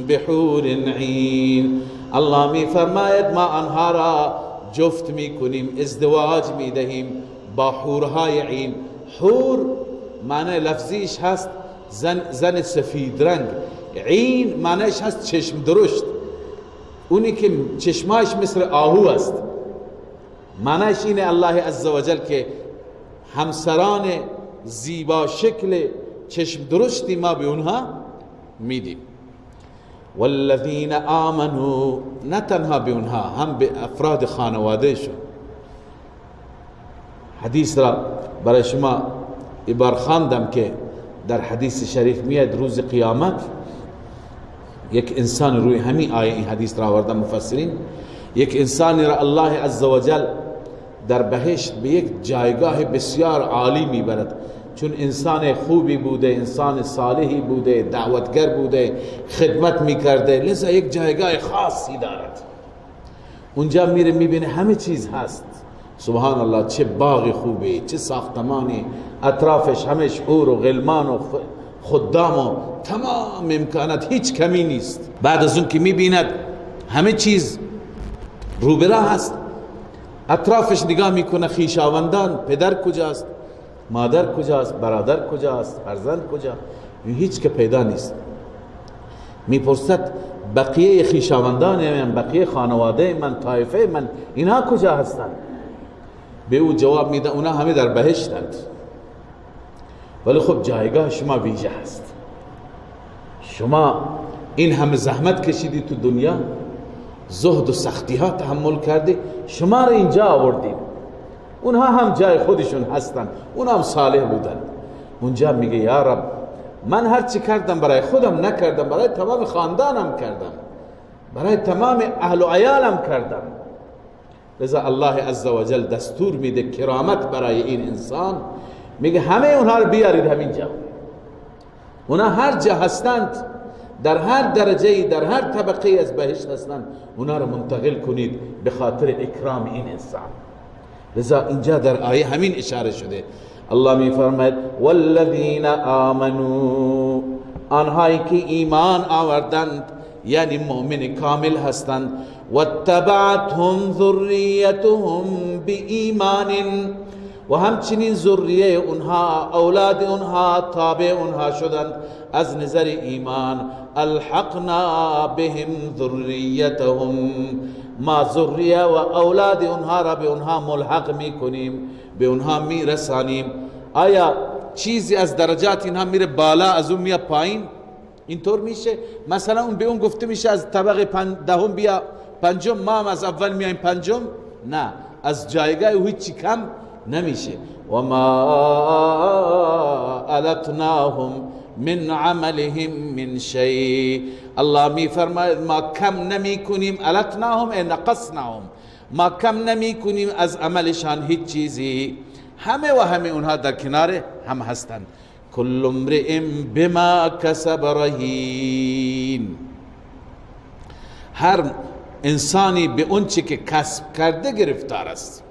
بحور عین، الله می فرماید ما آنها را جفت میکنیم، ازدواج میدهیم با حورهای عین. حور معنی لفظیش هست زن سفید رنگ، عین معنیش هست چشم درشت، اونی که چشمایش مثل آهو است. معنیش اینه الله عزوجل که همسران زیبا شکل چشم درشتی ما به اونها میدیم. والذین آمنوا، نه تنها به اونها، هم به افراد خانواده شون. حدیث را برای شما ایبار خواندم که در حدیث شریف میاد روز قیامت یک انسان، روی همین آیه این حدیث را آوردن مفسرین، یک انسانی را الله عزوجل در بهشت به یک جایگاه بسیار عالی میبرد، چون انسان خوبی بوده، انسان صالحی بوده، دعوتگر بوده، خدمت میکرده، لذا یک جایگاه خاصی دارد. اونجا میره میبینه همه چیز هست، سبحان الله، چه باغ خوبی، چه ساختمانی، اطرافش همش حور و غلمان و خدام و تمام امکانات، هیچ کمی نیست. بعد از اون که میبیند همه چیز روبراه هست، اطرافش نگاه میکنه، خویشاوندان، پدر کجاست، مادر کجاست، برادر کجاست، فرزند کجا، هیچ که پیدا نیست. میپرسد بقیه خویشاوندان من، بقیه خانواده من، طایفه من، اینها کجا هستند؟ به او جواب میده اونا همه در بهشتند، ولی خب جایگاه شما ویژه هست. شما این همه زحمت کشیدی تو دنیا، زهد و سختی ها تحمل کردی، شما رو اینجا آوردیم. اونها هم جای خودشون هستن، اونها هم صالح بودن. اونجا میگه یا رب، من هر چی کردم برای خودم نکردم، برای تمام خاندانم کردم، برای تمام اهل و عیالم کردم. لذا الله عزوجل دستور میده کرامت برای این انسان، میگه همه اونها رو بیارید همینجا. اونها هر جا هستند، در هر درجه، در هر طبقه از بهشت هستند، اونها رو منتقل کنید به خاطر اکرام این انسان. لذا اینجا در آیه همین اشاره شده. الله می فرماید والذین آمنوا، آنهایی که ایمان آوردند یعنی مؤمن کامل هستند، واتبعتهم ذریتهم بإیمان، و همچنین ذریه اونها اولاد اونها تابع اونها شدند از نظر ایمان، الحقنا بهم ذریتهم، ما ذریه و اولاد اونها را به اونها ملحق میکنیم، به اونها میرسانیم. آیا چیزی از درجات اینها میره بالا از اون میاد پایین؟ اینطور میشه؟ مثلا اون به اون گفته میشه از طبقه دهم بیا پنجم، ما هم از اول میایم پنجم؟ نه، از جایگاه هیچی کم نمیشه. و ما التناهم من عملهم من شیء، الله می فرماید ما کم نمی کنیم، التناهم ای نقصناهم، ما کم نمی کنیم از عملشان هیچ چیزی، همه و همه اونها در کنار هم هستند. کل امرئ بما کسب رهین، هر انسانی به اون چی که کسب کرده گرفتار است.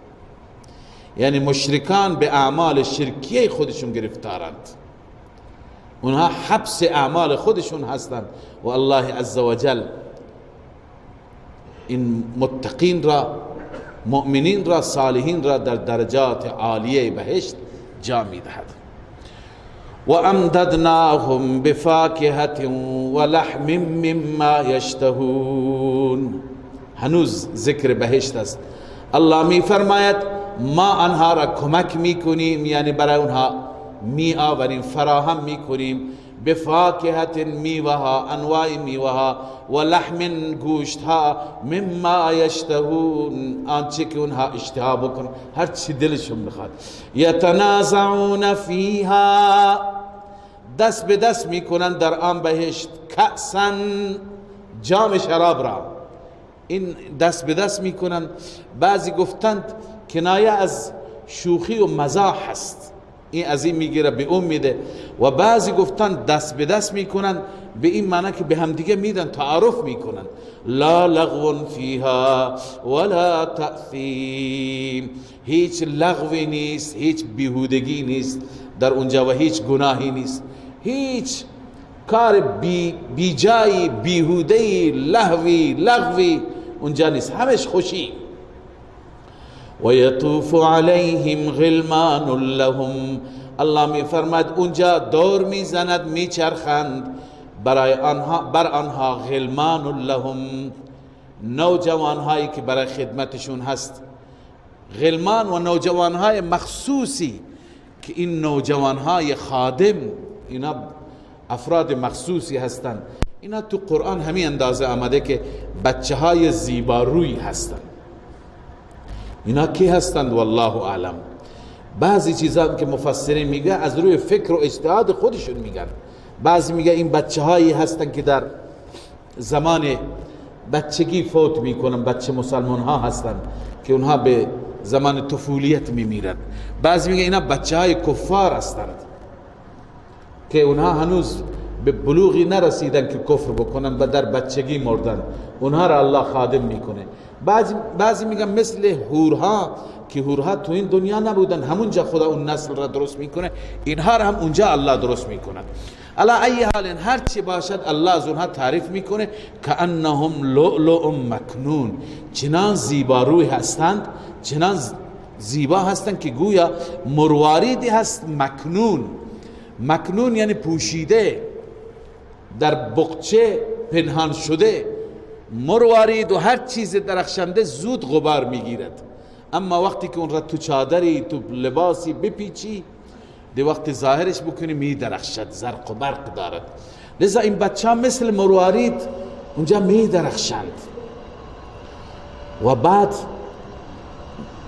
یعنی مشرکان به اعمال شرکیه خودشون گرفتارند، اونها حبس اعمال خودشون هستند و الله عزوجل این متقین را، مؤمنین را، صالحین را در درجات عالیه بهشت جا می‌دهد. و امددناهم بفاکهة و لحم مما یشتهون، هنوز ذکر بهشت است. الله می فرماید ما آنها را کمک میکنیم، یعنی برای اونها می آوریم، فراهم میکنیم، بفاکهة میوه ها، انواع میوه ها، و لحم گوشت ها، مما یشتهون آنچه که اونها اشتها بکن، هر چی دلشون بخواد. یتنازعون فیها، دست به دست میکنن در آن بهشت، کأسا جام شراب را، این دست به دست میکنن. بعضی گفتند کنایه از شوخی و مزاح هست، این از این میگیره به اون میده، و بعضی گفتند دست به دست میکنن به این معنی که به هم دیگه میدن، تعارف میکنن. لا لغو فیها ولا تأثیم، هیچ لغوی نیست، هیچ بیهودگی نیست در اونجا و هیچ گناهی نیست، هیچ کار بی جایی، بیهودهی، لغوی اونجا نیست، همش خوشی. و یطوف علیهم غلمان لهم، الله می فرماید اونجا دور میزند، میچرخند بر آنها غلمان لهم، نوجوانهایی که برای خدمتشون هست. غلمان و نوجوانهای مخصوصی که این نوجوانهای خادم، اینا افراد مخصوصی هستند. اینا تو قرآن همین اندازه آمده که بچه های زیباروی هستند. اینا کی هستند والله اعلم. بعضی چیزا که مفسرین میگه از روی فکر و اجتهاد خودشون میگن. بعضی میگه این بچه هایی هستند که در زمان بچگی فوت میکنن، بچه مسلمان ها هستند که اونها به زمان طفولیت میمیرن. بعضی میگه اینا بچه های کفار هستند که اونها هنوز به بلوغی نرسیدن که کفر بکنن و در بچگی مردن، اونها را الله خادم میکنه. بعضی میگن مثل حورها که حورها تو این دنیا نبودن، همونجا خدا اون نسل را درست میکنه، اینها را هم اونجا الله درست میکنه. علی ای حال هر چی باشد الله از اونها تعریف میکنه کأنهم لؤلؤ مکنون، چنان زیباروی هستند، چنان زیبا هستند که گویا مرواریدی هست. مکنون یعنی پوشیده، در بقچه پنهان شده. مروارید و هر چیز درخشنده زود غبار میگیرد، اما وقتی که اون را تو چادری، تو لباسی بپیچی، دی وقت ظاهرش بکنی می درخشد، زرق و برق دارد. لذا این بچه ها مثل مروارید اونجا می درخشند. و بعد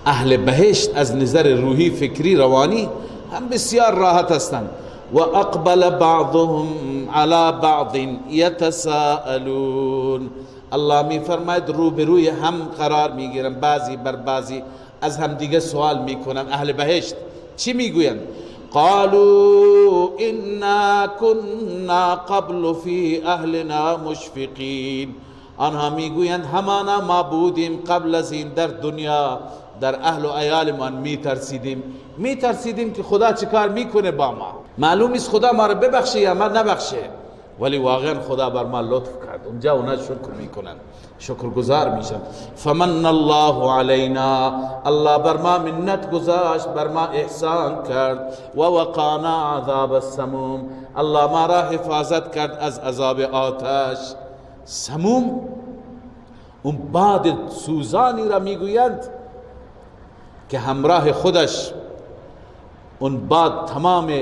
اهل بهشت از نظر روحی، فکری، روانی هم بسیار راحت هستند. و اقبل بعضهم على بعض یتساءلون، الله می فرماید روبروی هم قرار می گیرن، بعضی بر بعضی از هم دیگه سوال می کنن. اهل بهشت چی می گوین؟ قالوا انا كنا قبل فی اهلنا مشفقین، آنها می گویند همانا ما بودیم قبل از این در دنیا در اهل و عیالمان میترسیدیم که خدا چه کار میکنه با ما. معلوم است خدا ما رو ببخشه یا ما نبخشه، ولی واقعا خدا بر ما لطف کرد. اونجا اونا شکر میکنن، شکرگزار میشن. فمن الله علینا، الله بر ما منت گذاشت، بر ما احسان کرد. و وقانا عذاب السموم، الله ما را حفاظت کرد از عذاب آتش. سموم اون باد سوزانی را میگویند که همراه خودش اون باد تمام،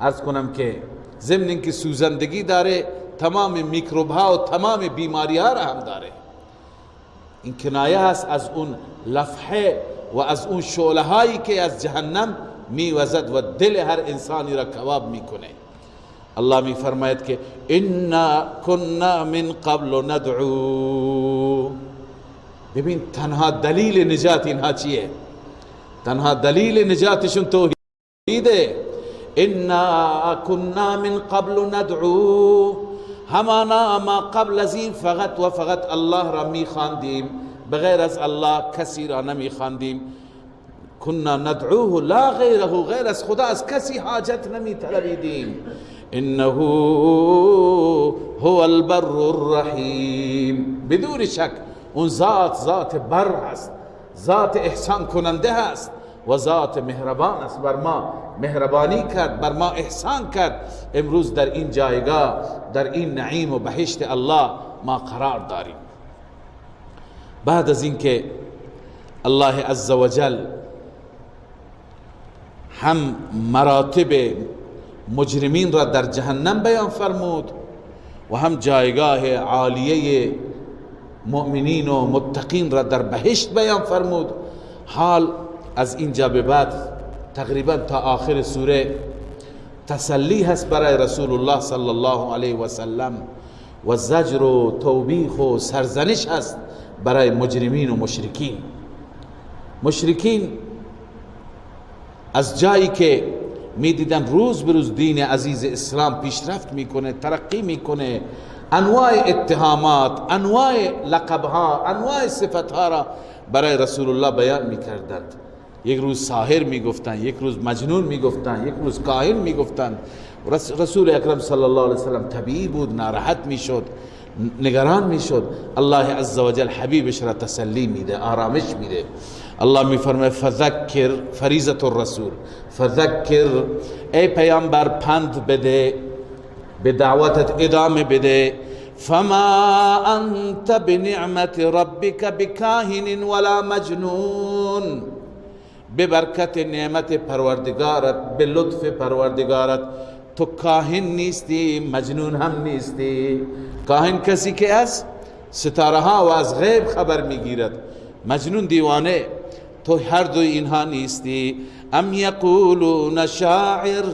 عرض کنم که ضمن اینکه سوزندگی داره، تمام میکروب ها و تمام بیماری ها را هم داره. این کنایه است از اون لفحه و از اون شعله هایی که از جهنم میوزد و دل هر انسانی را کباب میکنه. الله میفرماید که انا كنا من قبل ندعو. ببین تنها دلیل نجات اینها چیه؟ تنها دلیل نجاتشون توحیده. انا كنا من قبل ندعو، همانا ما قبل از این فقط و فقط الله را میخواندیم، بغیر از الله کسی را نمیخواندیم. كنا ندعوه لا غیره، غیر از خدا از کسی حاجت نمیطلبیدیم. انه هو البر الرحیم، بدون شک اون ذات بر هست، ذات احسان کننده هست و ذات مهربان است. بر ما مهربانی کرد، بر ما احسان کرد. امروز در این جایگاه، در این نعیم و بهشت الله ما قرار داریم. بعد از اینکه الله عزوجل هم مراتب مجرمین را در جهنم بیان فرمود و هم جایگاه عالیه مؤمنین و متقین را در بهشت بیان فرمود، حال از اینجا به بعد تقریبا تا آخر سوره تسلی هست برای رسول الله صلی الله علیه و سلم و زجر و توبیخ و سرزنش هست برای مجرمین و مشرکین. مشرکین از جایی که می دیدن روز به روز دین عزیز اسلام پیشرفت میکنه، ترقی میکنه، انواع اتهامات، انواع لقبها، انواع صفتها را برای رسول الله بیان میکردند. یک روز ساحر میگفتن، یک روز مجنون میگفتن، یک روز کاهن میگفتن. رسول اکرم صلی الله علیه وسلم طبیعی بود، ناراحت میشد، نگران میشد. الله عزوجل حبیبش را تسلی میده، آرامش میده. الله میفرماید فذکر، فریضة الرسول، فذکر، ای پیامبر پند بده، به دعوتت ادامه بده. فما انت بنعمت ربک بکاهن ولا مجنون، به برکت نعمت پروردگارت، به لطف پروردگارت تو کاهن نیستی، مجنون هم نیستی. کاهن کسی که از ستاره ها و از غیب خبر میگیرد، مجنون دیوانه. تو هر دو اینها نیستی. ام یقولون شاعر،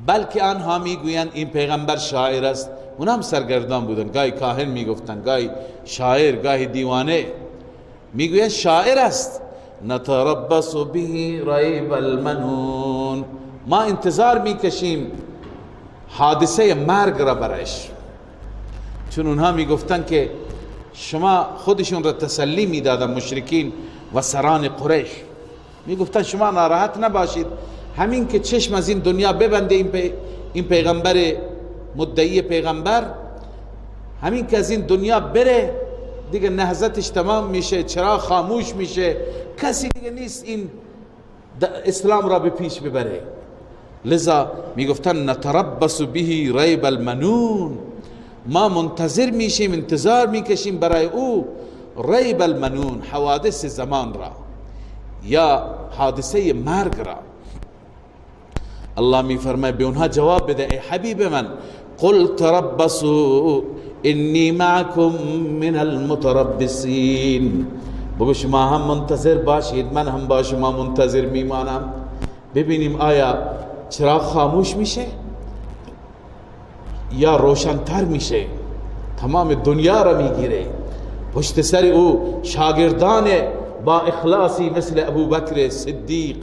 بلکه آنها میگویند این پیغمبر شاعر است. اونا هم سرگردان بودن، گاهی کاهن میگفتن، گاهی شاعر، گاهی دیوانه. میگویند شاعر است. نتربص به ریب المنون، ما انتظار میکشیم حادثه مرگ را برش. چون اونها میگفتن که شما، خودشون را تسلی میدادن مشرکین و سران قریش، میگفتن شما ناراحت نباشید، همین که چشم از این دنیا ببنده این پیغمبر مدعی پیغمبر، همین که از این دنیا بره دیگه نهضتش تمام میشه، چراغ خاموش میشه، کسی دیگه نیست این اسلام را به پیش ببره. لذا میگفتن نتربص به ریب المنون، ما منتظر میشیم، انتظار میکشیم برای او ریب المنون، حوادث زمان را یا حادثه مرگ را. الله میفرماید به اونها جواب بده ای حبیب من، قل تربصوا انی معکم من المتربصین، بگو شما هم منتظر باشید، من هم با شما منتظر میمانم. ببینیم آیا چراغ خاموش میشه یا روشن‌تر میشه، تمام دنیا را میگیره. پشت سر او شاگردان با اخلاصی مثل ابوبکر صدیق،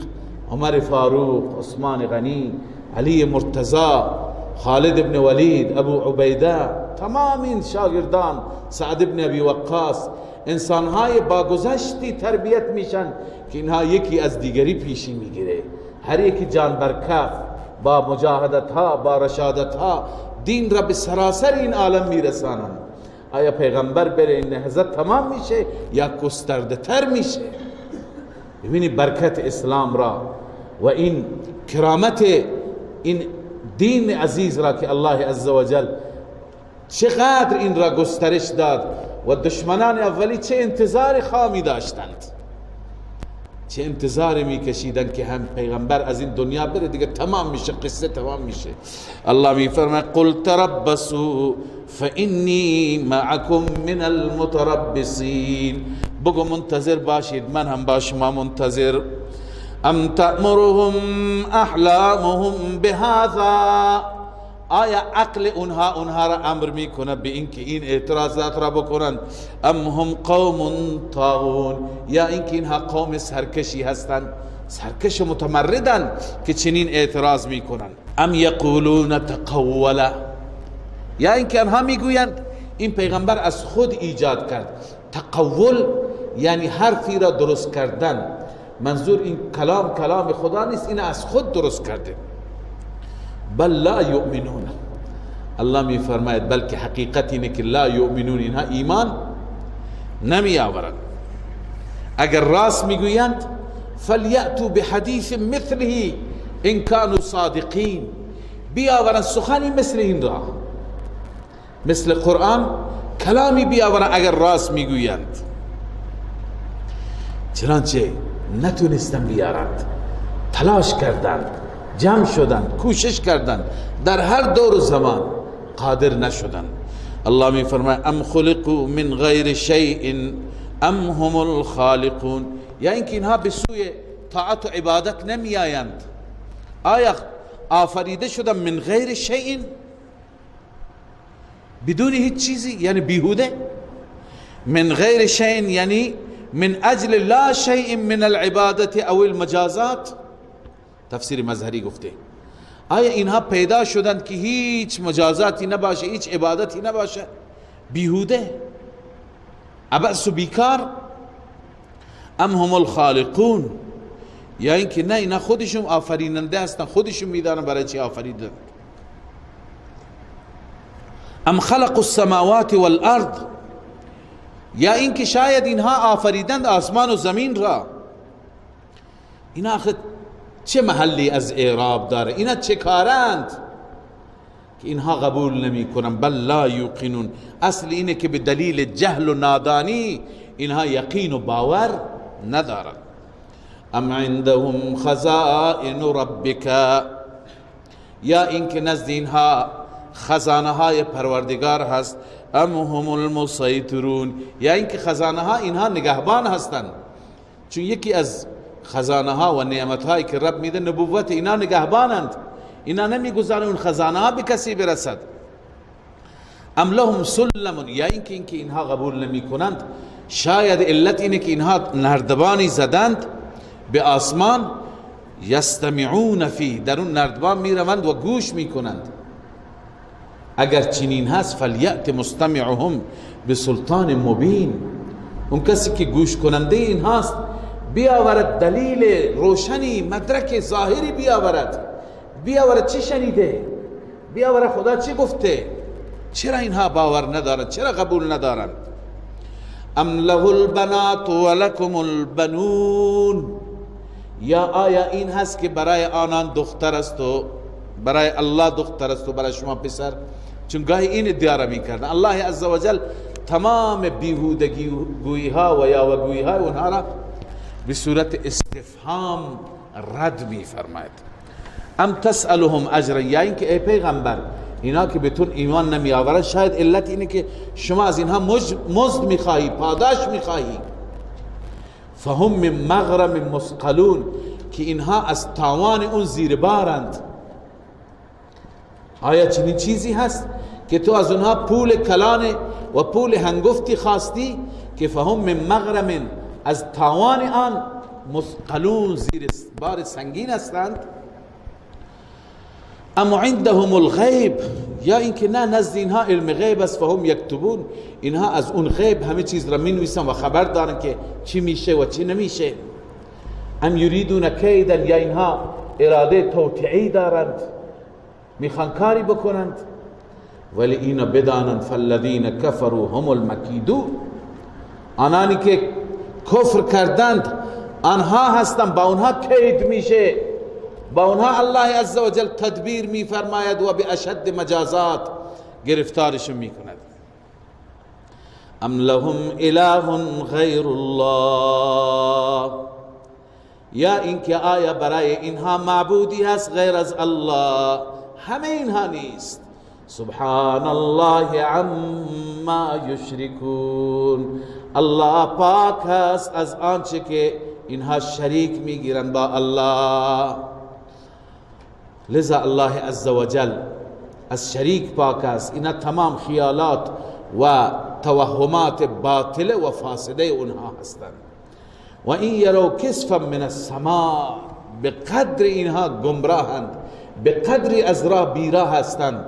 عمر فاروق، عثمان غنی، علی مرتضی، خالد ابن ولید، ابو عبیده، تمام این شاگردان، سعد ابن ابی وقاص، انسانهای با گذشتی تربیت میشن که اینها یکی از دیگری پیشی میگیره. هر یکی جان بر کف با مجاهدت ها، با رشادت ها دین را به سراسر این عالم میرسانند. آیا پیغمبر بره این نهضت تمام میشه یا گسترده تر میشه؟ ببینی برکت اسلام را و این کرامت این دین عزیز را که الله عزوجل چقدر این را گسترش داد و دشمنان اولی چه انتظار خامی داشتند، چه انتظار میکشیدند که هم پیغمبر از این دنیا بره دیگه تمام میشه، قصه تمام میشه. الله میفرماید قل تربصوا فانی معکم من المتربصین، بگو منتظر باشید، من هم با شما منتظر. ام تأمرهم احلامهم بهذا، آیا عقل اونها را امر میکنه به اینکه این اعتراضات را بکنند؟ ام هم قوم طاغون، یا اینکه اینها قوم سرکشی هستند، سرکش و متمردند که چنین اعتراض میکنند. ام یقولون تقوله، یا اینکه آنها میگویند این پیغمبر از خود ایجاد کرد. تقول یعنی حرفی را درست کردن، منظور این کلام خدا نیست، این از خود درست کرده. بل لا یؤمنون، الله می فرماید بلکه حقیقت اینه که لا یؤمنون، اینها ایمان نمی آورند. اگر راست میگویند فلیأتوا بحدیث مثله ان کانوا صادقین، بیاورند سخنی مثل این را، مثل قرآن کلامی بیاورند اگر راست میگویند. چنانچه نتونستن بیارند، تلاش کردند، جمع شدند، کوشش کردند، در هر دور و زمان قادر نشدند. الله می فرماید ام خلقوا من غیر شیء ام هم الخالقون، یا اینکه اینها به سوی طاعت و عبادت نمی آیند. آیا آفریده شدن من غیر شیء، بدون هیچ چیزی، یعنی بیهوده؟ من غیر شیء یعنی من اجل لا شیء من العبادت او المجازات. تفسیر مظهری گفته آیا اینها پیدا شدند که هیچ مجازاتی نباشه، هیچ عبادتی نباشه، بیهوده، عبث و بیکار؟ ام هم الخالقون، یا اینکه نه اینا خودشون آفریننده هستن، خودشون میدانن برای چی آفریدن. ام خلق السماوات والارض، یا اینکه شاید اینها آفریدند آسمان و زمین را. اینا آخر چه محلی از اعراب داره؟ اینا چه کارند که اینها قبول نمی کنن؟ بل لا یوقنون، اصل اینه که به دلیل جهل و نادانی اینها یقین و باور ندارن. ام عندهم خزائن ربک، یا اینکه نزد اینها خزانه های پروردگار هست. ام هم المسیطرون، یا اینکه خزانه ها اینها نگهبان هستند، چون یکی از خزانه ها و نعمت هایی که رب میده نبوت، اینا نگهبانند، اینا نمیگذارن اون خزانه ها به کسی برسد. ام لهم سلم، یا اینکه اینها قبول نمی کنند شاید علت اینه که اینها نردبانی زدند به آسمان، یستمعون فی، در اون نردبان میروند و گوش میکنند. اگر چنین هست فلیأت مستمعهم بسلطان مبین، اون کسی که گوش کننده این هست بیاورد دلیل روشنی، مدرک ظاهری بیاورد چی شنیده، بیاورد خدا چی گفته. چرا اینها باور ندارند؟ چرا قبول ندارند؟ ام له البنات ولکم البنون، یا آیا این هست که برای آنان دختر است و برای الله دختر است و برای شما پسر؟ چون گاهی این ادعا را میکردن. الله عزوجل تمام بیهودگی گویی ها و یاوه‌گویی ها اونها را به صورت استفهام رد می فرماید. ام تسألهم اجرا، یا اینکه ای پیغمبر اینا که بهتون ایمان نمی آورند شاید علت اینه که شما از اینها مزد میخواهی، پاداش میخواهی. فهم من مغرم مثقلون، که اینها از تاوان اون زیر بارند. آیا چنین چیزی هست که تو از اونها پول کلان و پول هنگفتی خواستی که فهم من مغرم، از تاوان آن مثقلون، زیر بار سنگین هستند؟ ام عندهم الغیب، یا اینکه نه نزد اینها علم غیب است، فهم یکتبون، اینها از اون غیب همه چیز را می نویسن و خبر دارن که چی میشه و چی نمیشه. ام یریدون کیدا، یا اینها اراده توطئه‌ای دارند، میخوان کاری بکنند. ولی اینا بدانند فالذین کفروا هم المکیدون، آنانی که کفر کردند آنها هستند، با اونها کید میشه، با اونها الله عزوجل تدبیر میفرماید و به اشد مجازات گرفتارشون میکند. ام لهم اله غیر الله، یا اینکه آیا برای اینها معبودی هست غیر از الله؟ همه اینها نیست. سبحان الله عما یشرکون، الله پاک است از آنچه که اینها شریک میگیرند با الله. لذا الله عزوجل از شریک پاک است. اینا تمام خیالات و توهمات باطله و فاسده اونها هستند. و این یرو کسفا من السماء، به قدر اینها گمراهند، به قدری از راه بیراه هستند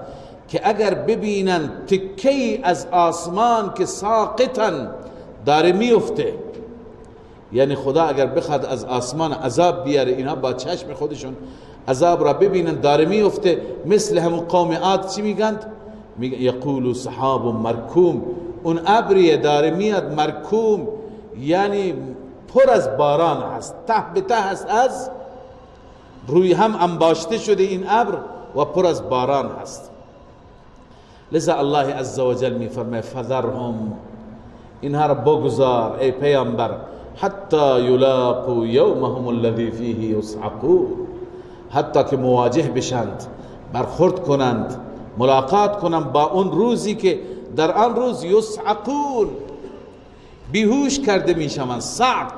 که اگر ببینن تکی از آسمان که ساقطن داره میفته، یعنی خدا اگر بخواد از آسمان عذاب بیاره، اینها با چشم خودشون عذاب را ببینن داره میفته، مثل همون قوم عاد چی میگند؟ یقولو سحاب مرکوم، اون ابری داره میاد مرکوم، یعنی پر از باران هست، ته به ته هست، از روی هم انباشته شده این ابر و پر از باران هست. لذا الله عزوجل میفرماید فذرهم، اینها را بگذار ای پیامبر، حتی یلاقوا یومهم الذی فیه یصعقون، حتی که مواجه بشند، برخورد کنند، ملاقات کنند با اون روزی که در آن روز یصعقون، بیهوش کرده میشوند. صعق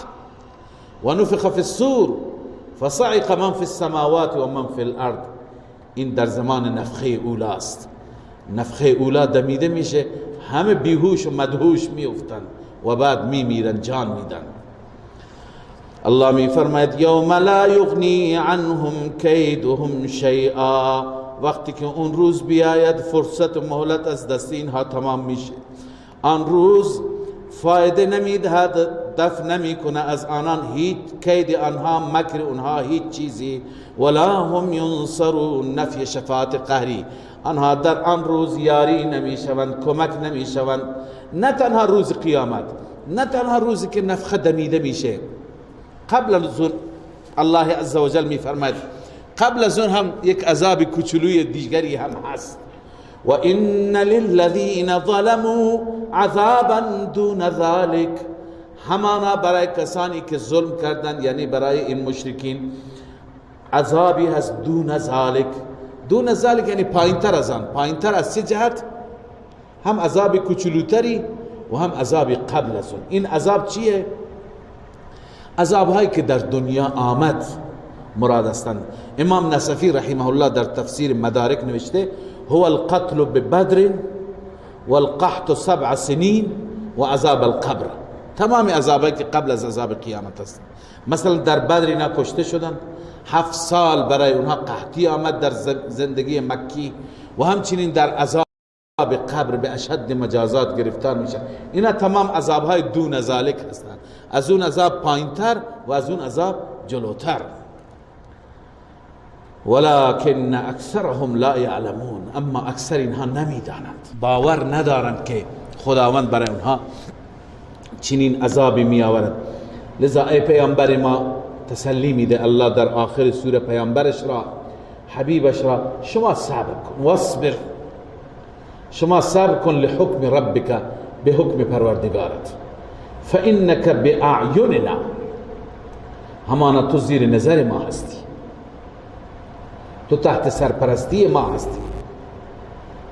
و نفخ فی الصور فصعق من فی السماوات و من فی الارض، این در زمان نفخه اولاست. نفخه اولا دمیده میشه، همه بیهوش و مدهوش میافتند و بعد میمیرن، جان میدن. الله میفرماید یوم لا یغنی عنهم کیدهم شیئا، وقتی که اون روز بیاید فرصت و مهلت از دست اینها تمام میشه، آن روز فایده نمیدهد، دفع نمیکنه از آنان هیچ کید آنها، مکر اونها هیچ چیزی. ولا هم ینصرون، نفی شفاعت قهری، آنها در آن روز یاری نمیشوند، کمک نمیشوند. نه تنها روز قیامت، نه تنها روزی که نفخه دمیده میشه، قبل از اون الله عزوجل میفرماید قبل از اون هم یک عذاب کوچولوی دیگری هم هست. و ان للذین ظلموا عذابا دون ذلك، همانا برای کسانی که ظلم کردند، یعنی برای این مشرکین عذابی هست دون ذلك. دون ذلك یعنی پایین تر از آن، پایین تر از سه جهت، هم عذاب کوچولوتری و هم عذاب قبل از اون. این عذاب چیه؟ عذاب هایی که در دنیا آمد مراد هستند. امام نصفی رحمه الله در تفسیر مدارک نوشته هو القتل ببدر والقحط 7 سنین و عذاب القبر، تمام عذابایی که قبل از عذاب قیامت هست. مثلا در بدر اینا کشته شدند، 7 سال برای اونها قحطی آمد در زندگی مکی، و همچنین در عذاب قبر به اشد مجازات گرفتار میشن. اینا تمام عذابهای دون ذالک هستند، از اون عذاب پایینتر و از اون عذاب جلوتر. ولكن اکثرهم لا یعلمون، اما اکثر اینها نمیدانند، باور ندارند که خداوند برای اونها چنین عذابی می آورد. لذا ای پیامبر ما تسلی میده الله در آخر سوره پیامبرش را، حبیبش را، شما صبر کن، واصبر، شما صبر کن لحکم ربک، به حکم پروردگارت، فانک باعیننا، همانا تو زیر نظر ما هستی، تو تحت سرپرستی ما هستی.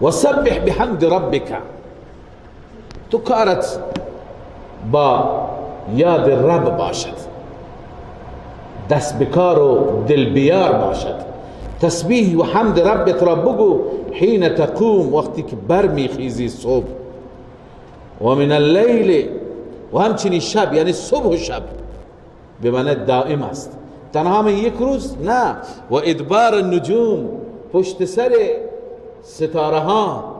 و سبح بحمد ربک، تو کارت با یاد رب باشد، دست بکار و دل بیار باشد. تسبیح و حمد ربت را بگو حین تقوم، وقتی که برمیخیزی صبح، و من اللیل، و همچنین شب، یعنی صبح و شب به معنی دائم است، تنها یک روز نه. و ادبار النجوم، پشت سر ستاره ها،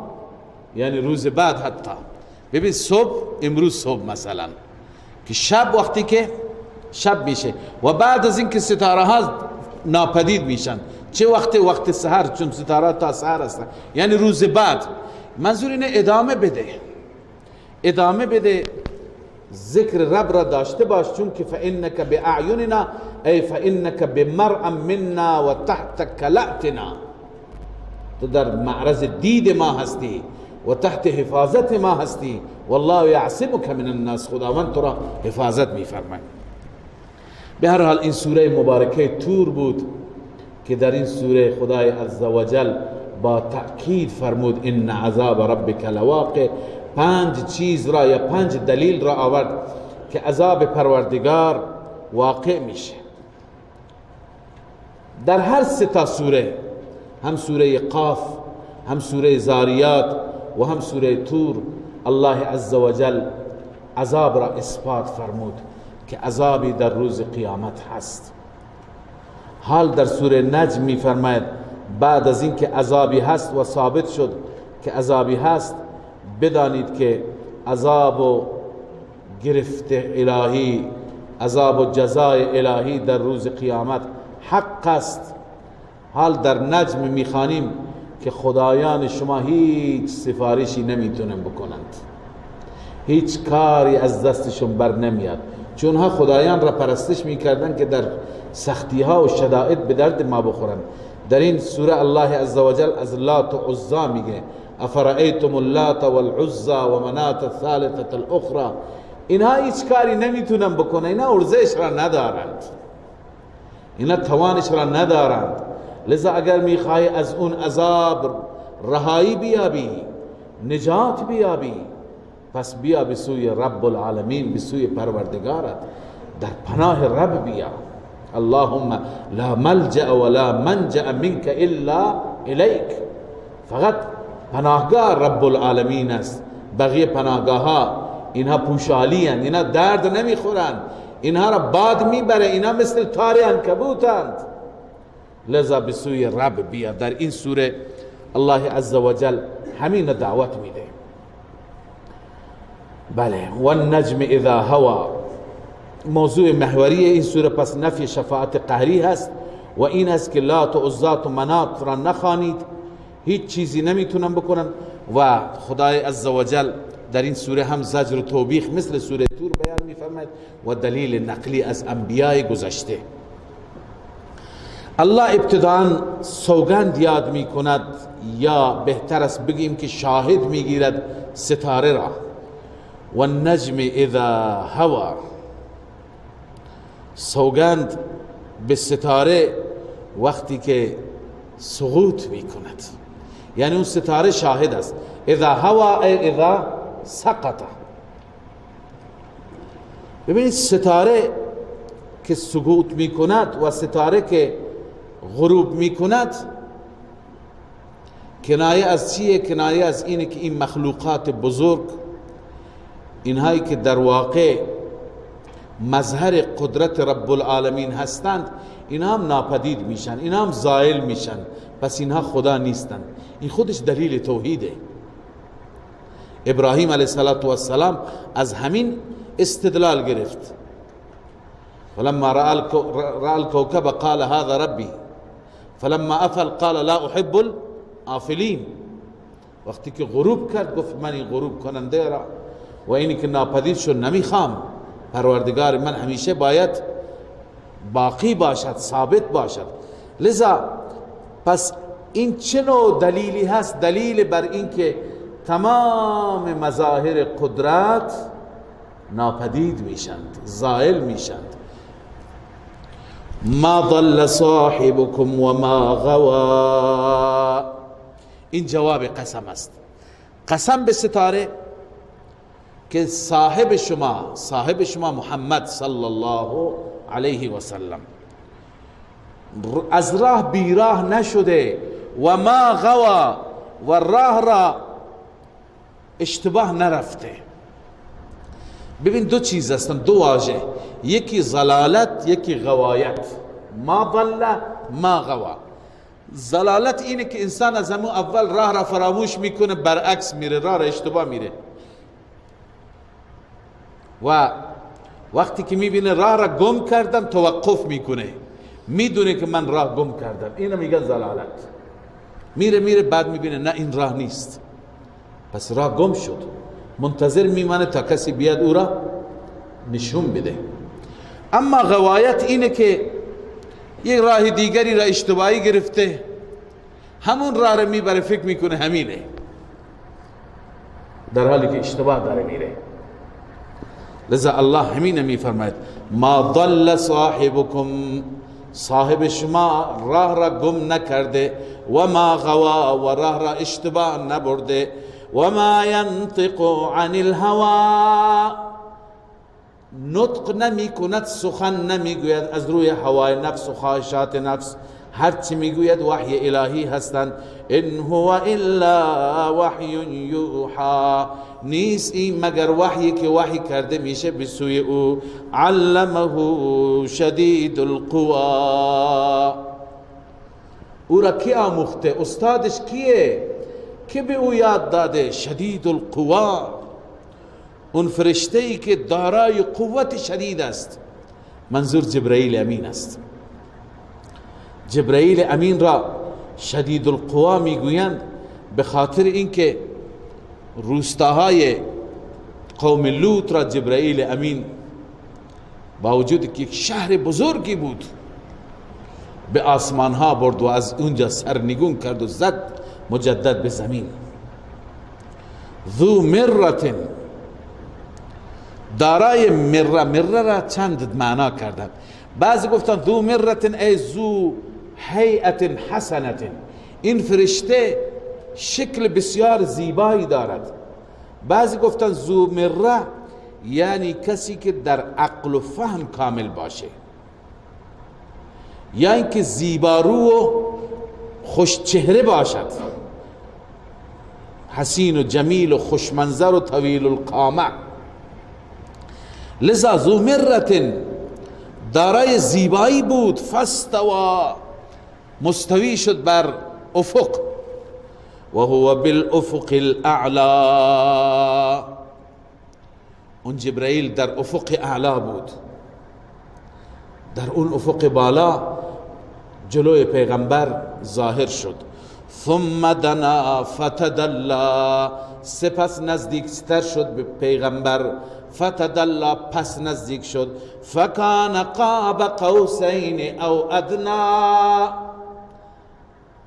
یعنی روز بعد حتی ببین صبح، امروز صبح مثلا که شب وقتی که شب میشه و بعد از اینکه ستاره ها ناپدید میشن چه وقت سحر، چون ستاره تا سحر هستن، یعنی روز بعد. منظور اینه ادامه بده ذکر رب را داشته باش، چون که فإنک بأعیننا ای فإنک بمرء منا و تحت کلأتنا، تو در معرض دید ما هستی و تحت حفاظت ما هستی، والله یعصمک من الناس، خداوند تو را حفاظت میفرماید. به هر حال این سوره مبارکه تور بود که در این سوره خدای عزوجل با تأکید فرمود ان عذاب ربک لواقع. 5 چیز را یا 5 دلیل را آورد که عذاب پروردگار واقع میشه. در هر 3 تا سوره، هم سوره قاف، هم سوره زاریات و هم سوره تور، الله عزوجل عذاب را اثبات فرمود که عذابی در روز قیامت هست. حال در سوره نجم می فرماید بعد از این که عذابی هست و ثابت شد که عذابی هست، بدانید که عذاب و گرفت الهی، عذاب و جزای الهی در روز قیامت حق است. حال در نجم میخوانیم که خدایان شما هیچ سفارشی نمیتونن بکنند، هیچ کاری از دستشون بر نمیاد، چون ها خدایان را پرستش میکردن که در سختی ها و شدائد به درد ما بخورن. در این سوره الله عزوجل از لات و عزا میگه افرأیتم اللات والعزى ومنات الثالثة الاخرى، اینها هیچ کاری نمیتونن بکنن، اینها ارزش را ندارند، اینها توانش را ندارند. لذا اگر میخوای از اون عذاب رهایی بیابی، نجات بیابی، پس بیا به سوی رب العالمین، به سوی پروردگارت، در پناه رب بیا. اللهم لا ملجأ ولا منجأ منك الا الیک، فقط پناهگاه رب العالمین است، بقیه پناهگاه ها اینها پوشالی هستند، اینها درد نمیخورند، اینها را باد میبره، اینها مثل تار عنکبوتند. لذا به سوی رب بیا. در این سوره الله عزوجل همین دعوت میده. بله، والنجم اذا هوا، موضوع محوری این سوره پس نفی شفاعت قهری هست و این است که لات و عزات و منات را نخوانید، هیچ چیزی نمیتونن بکنن. و خدای عزوجل در این سوره هم زجر و توبیخ مثل سوره تور بیان میفرماید و دلیل نقلی از انبیاء گذشته. الله ابتداء سوگند یاد میکند، یا بهتر است بگیم که شاهد میگیرد ستاره را. والنجم اذا هوا، سوگند به ستاره وقتی که سقوط میکند، یعنی اون ستاره شاهد است. اذا هوا ای اذا سقط. ببینید ستاره که سقوط میکند و ستاره که غروب میکند کنایه از چیه؟ کنایه از اینه که این مخلوقات بزرگ، اینهایی که در واقع مظهر قدرت رب العالمین هستند، اینها هم ناپدید میشن، اینها هم زائل میشن، پس اینها خدا نیستند. این خودش دلیل توحیده. ابراهیم علیه السلام از همین استدلال گرفت. فلما رأى الكوكب قال هذا ربي فلما افل قال لا احب الافلین. وقتی که غروب کرد گفت من این غروب کننده را و اینی که ناپدید شد نمیخوام. پروردگار من همیشه باید باقی باشد، ثابت باشد. لذا پس این چه نوع دلیلی هست؟ دلیل بر این که تمام مظاهر قدرت ناپدید میشند، زائل میشند. ما ضل صاحبكم وما غوا، این جواب قسم است. قسم به ستاره که صاحب شما محمد صلی الله علیه و سلم از راه بیراه نشده، و ما غوا، و راه را اشتباه نرفته. ببین دو چیز هستن، دو واژه، یکی ضلالت، یکی غوایت. ما ضل ما غوا. ضلالت اینه که انسان از همون اول راه را فراموش میکنه، برعکس میره، راه را اشتباه میره و وقتی که میبینه راه را گم کردم توقف میکنه، میدونه که من راه گم کردم، اینو میگن ضلالت. میره بعد میبینه نه این راه نیست، پس راه گم شد، منتظر میمانه تا کسی بیاد او را نشون بده. اما غوایت اینه که یک راه دیگری را اشتباهی گرفته، همون راه را میبره، فکر میکنه همینه، در حالی که اشتباه داره میره. لذا الله همینه میفرماید ما ضل صاحبکم، صاحب شما راه را گم نکرده، و ما غوا، و راه را اشتباه نبرده، و ما ینطق عن الهوا، نطق نمی کند، سخن نمی گوید از روی هوای نفس و خواهشات نفس، هرچی می گوید وحی الهی هستند. ان هو الا وحی یوحى، نیست این مگر وحی که وحی کرده میشه به سوی او. علمه شدید القوا، او را کی آموخته؟ استادش کیه که به او یاد داده؟ شدید القوا، اون فرشته ای که دارای قوت شدید است. منظور جبرائیل امین است. جبرائیل امین را شدید القوا میگویند به خاطر اینکه روستاهای قوم لوط را جبرائیل امین با وجود که یک شهر بزرگی بود به آسمان ها برد و از اونجا سرنگون کرد و زد مجدد به زمین. ذو مرة، دارای مره را چند معنا کردند. بعضی گفتن ذو مرة ای ذو هیئت حسنة، این فرشته شکل بسیار زیبایی دارد. بعضی گفتن ذو مره یعنی کسی که در عقل و فهم کامل باشه، یا اینکه زیبارو و خوش چهره باشد، حسین و جمیل و خوشمنظر و طویل القامه. لذا ذو مرة دارای زیبایی بود، فاستوا، مستوی شد بر افق، و هو بالافق الاعلا، اون جبرائیل در افق اعلا بود، در اون افق بالا جلوی پیغمبر ظاهر شد. ثم دنا فتدلا، سپس نزدیکتر شد به پیغمبر، فتدلا، پس نزدیک شد. فکان قاب قوسین او ادنا،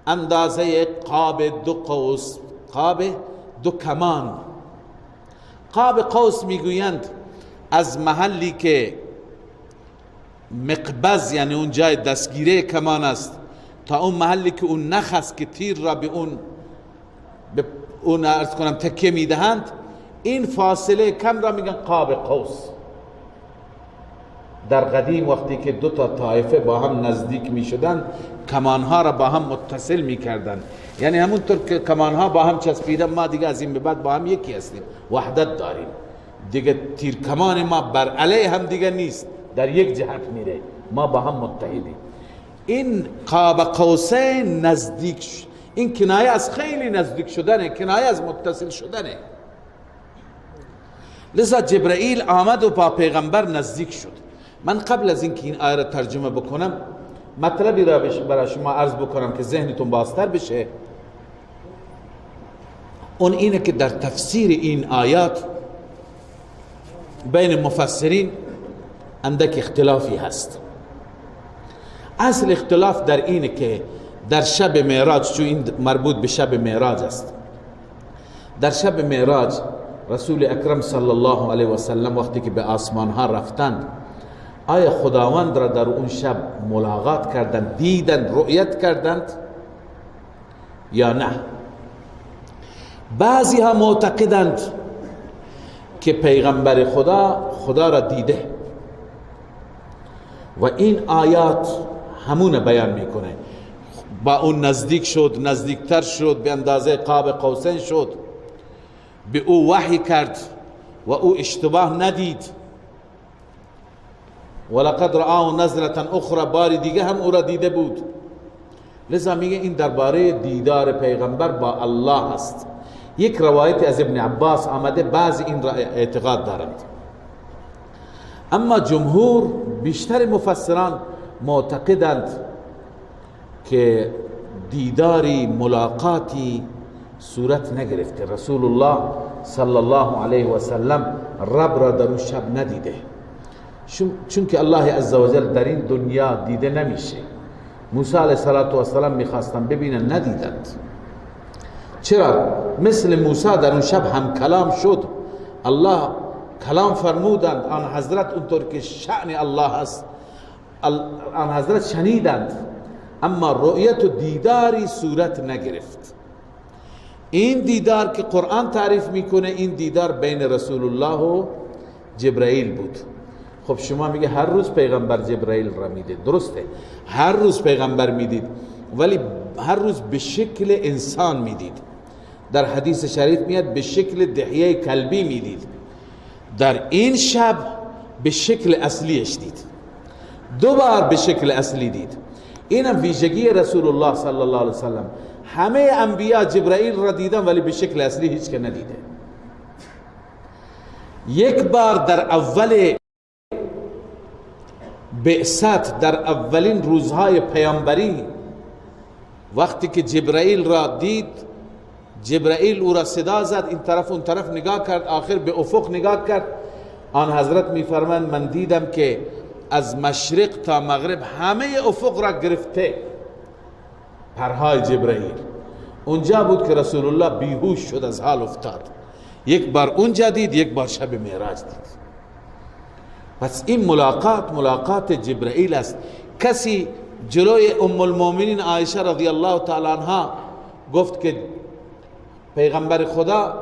اندازه قاب دو قوس، قاب دو کمان. قاب قوس میگویند از محلی که مقبض یعنی اون جای دستگیره کمان است تا اون محلی که اون نخ است که تیر را به اون عرض کنم تکیه میدهند، این فاصله کم را میگن قاب قوس. در قدیم وقتی که دو تا طایفه با هم نزدیک میشدند، کمانها را با هم متصل میکردند، یعنی همونطور که کمانها با هم چسبیدن، ما دیگه از این به بعد با هم یکی هستیم، وحدت داریم دیگه، تیر کمان ما بر علیه هم دیگه نیست، در یک جهت میره، ما با هم متحدیم. این قاب قوسین نزدیک، این کنایه از خیلی نزدیک شدنه، کنایه از متصل شدنه. لذا جبرائیل آمد و با پیغمبر نزدیک شد. من قبل از اینکه این آیه را ترجمه بکنم، مطلبی را برای شما عرض بکنم که ذهنتون بازتر بشه. اون اینه که در تفسیر این آیات بین مفسرین اندک اختلافی هست. اصل اختلاف در اینه که در شب معراج، چون این مربوط به شب معراج است، در شب معراج رسول اکرم صلی الله علیه و سلم وقتی که به آسمان ها رفتند، آیا خداوند را در اون شب ملاقات کردند، دیدند، رؤیت کردند یا نه؟ بعضی ها معتقدند که پیغمبر خدا را دیده و این آیات همون بیان میکنه. با اون نزدیک شد، نزدیکتر شد، به اندازه قاب قوسین شد، به او وحی کرد و او اشتباه ندید. ولقد رآه نزلة اخرى، باری دیگه هم او را دیده بود. لذا میگه این درباره دیدار پیغمبر با الله است. یک روایت از ابن عباس آمده، بعضی این را اعتقاد دارند، اما جمهور بیشتر مفسران معتقدند که دیداری ملاقاتی صورت نگرفته. رسول الله صلی الله علیه و سلم رب را در اون شب ندیده، چون که الله عزوجل در این دنیا دیده نمیشه. موسی علیه السلام میخواستن ببینن، ندیدند. چرا؟ مثل موسی در اون شب هم کلام شد، الله کلام فرمودند، آن حضرت اونطور که شأن الله است آن حضرت شنیدند، اما رؤیت و دیداری صورت نگرفت. این دیدار که قرآن تعریف میکنه، این دیدار بین رسول الله و جبرائیل بود. خب شما میگه هر روز پیغمبر جبرائیل را میدید، درسته، هر روز پیغمبر میدید، ولی هر روز به شکل انسان میدید. در حدیث شریف میاد به شکل دحیه کلبی میدید. در این شب به شکل اصلیش دید، دوبار به شکل اصلی دید. اینم ویژگی رسول الله صلی الله علیه وسلم. همه انبیا جبرائیل را دیدن ولی به شکل اصلی هیچ که ندیده. یک بار در اول بعثت، در اولین روزهای پیامبری، وقتی که جبرائیل را دید، جبرائیل او را صدا زد، این طرف اون طرف نگاه کرد، آخر به افق نگاه کرد. آن حضرت میفرمند من دیدم که از مشرق تا مغرب همه افق را گرفته پرهای جبرائیل. اونجا بود که رسول الله بیهوش شد، از حال افتاد. یک بار اونجا دید، یک بار شب معراج دید. پس این ملاقات جبرائیل است. کسی جلوی ام المؤمنین عایشه رضی الله تعالی عنها گفت که پیغمبر خدا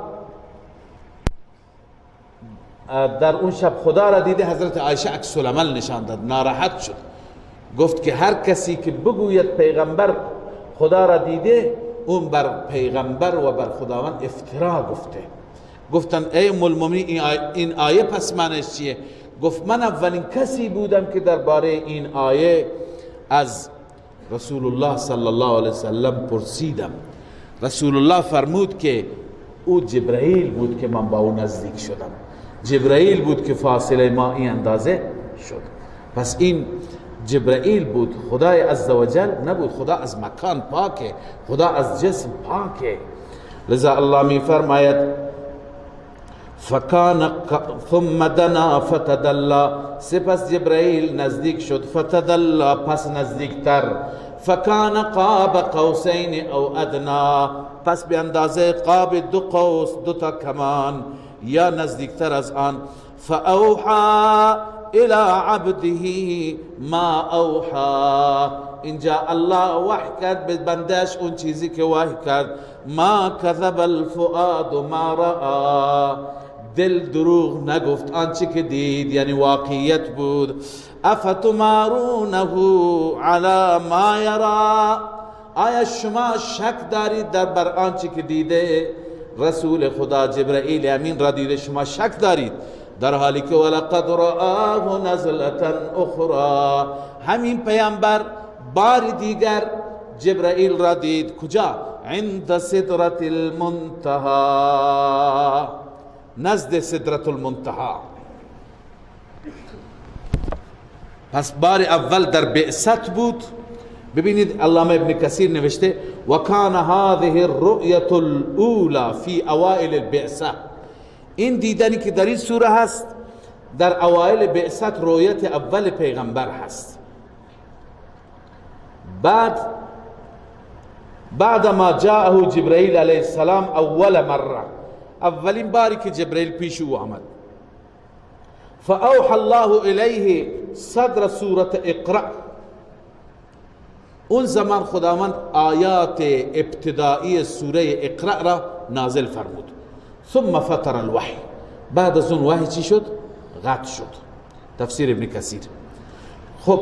در اون شب خدا را دیده، حضرت عایشه عکس العمل نشان داد، ناراحت شد، گفت که هر کسی که بگوید پیغمبر خدا را دیده، اون بر پیغمبر و بر خداوند افترا گفته. گفتن ای ام المؤمنین این آیه پس معنیش چیه؟ گفت من اولین کسی بودم که درباره این آیه از رسول الله صلی الله علیه وسلم پرسیدم. رسول الله فرمود که او جبرائیل بود که من با او نزدیک شدم، جبرائیل بود که فاصله ما این اندازه شد. پس این جبرائیل بود، خدای عزوجل نبود. خدا از مکان پاکه، خدا از جسم پاکه. لذا الله می فرماید فکان ثم دنا فتدلا، سپس جبرائیل نزدیک شد، فتدلا پس نزدیکتر، فکان قاب قوسین او ادنا، پس به اندازه قاب دو قوس، دو تا کمان یا نزدیکتر از آن. فاوحى الى عبده ما اوحى، اینجا الله وحی کرد به بندش اون چیزی که وحی کرد. ما کذب الفؤاد ما رأى، دل دروغ نگفت آنچه که دید، یعنی واقعیت بود. افتمارونه علی ما یرا، آیا شما شک دارید در بر آنچه که دیده؟ رسول خدا جبرائیل امین را دیده، شما شک دارید؟ در حالی که ولقد رآه نزلة اخرى، همین پیامبر بار دیگر جبرائیل را دید. کجا؟ عند سدرة المنتهى، نزد سدرة المنتهى. پس بار اول در بعثت بود. ببینید علامه ابن کثیر نوشته و کان هذه الرؤیة الاولى فی اوائل البعثه، این دیدنی که در این سوره هست در اوائل بعثت رؤیت اول پیغمبر هست. بعد ما جاءه جبرائیل علیه السلام اول مره، اولین باری که جبرائیل پیش او آمد. فاوحى الله الیه صدر سوره اقرأ، اون زمان خداوند آیات ابتدایی سوره اقرأ را نازل فرمود. ثم فتر الوحی، بعد از اون وحی چی شد؟ قطع شد. تفسیر ابن کثیر. خب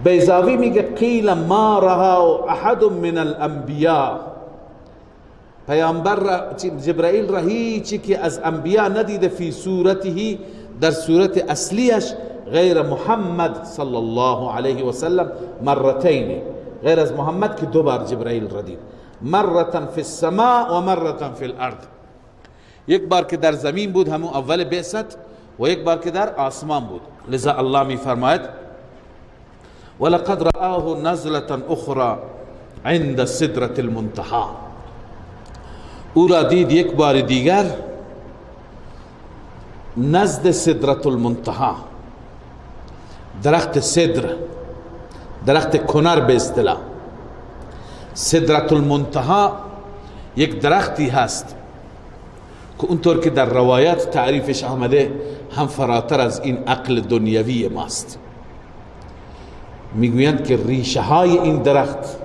بیضاوی میگه قیل ما رها احد من الانبیاء، پیامبر را جبرائیل را هیچی که از انبیا ندیده، فی صورته در صورت اصلیش، غیر محمد صلی الله علیه و سلم مرتین، غیر از محمد که 2 بار جبرائیل را دید، مرة فی السماء و مرة فی الارض. یک بار که در زمین بود همون اول بعثت و یک بار که در آسمان بود. لذا الله می فرماید ولقد رآه نزلة اخرى عند سدرة المنتهى. او را دید یک بار دیگر نزد سدرة المنتهى، درخت سدر، درخت کنر به اصطلاح. سدرة المنتهى یک درختی هست که اونطور که در روایات تعریفش آمده هم فراتر از این عقل دنیوی ماست. میگویند که ریشه های این درخت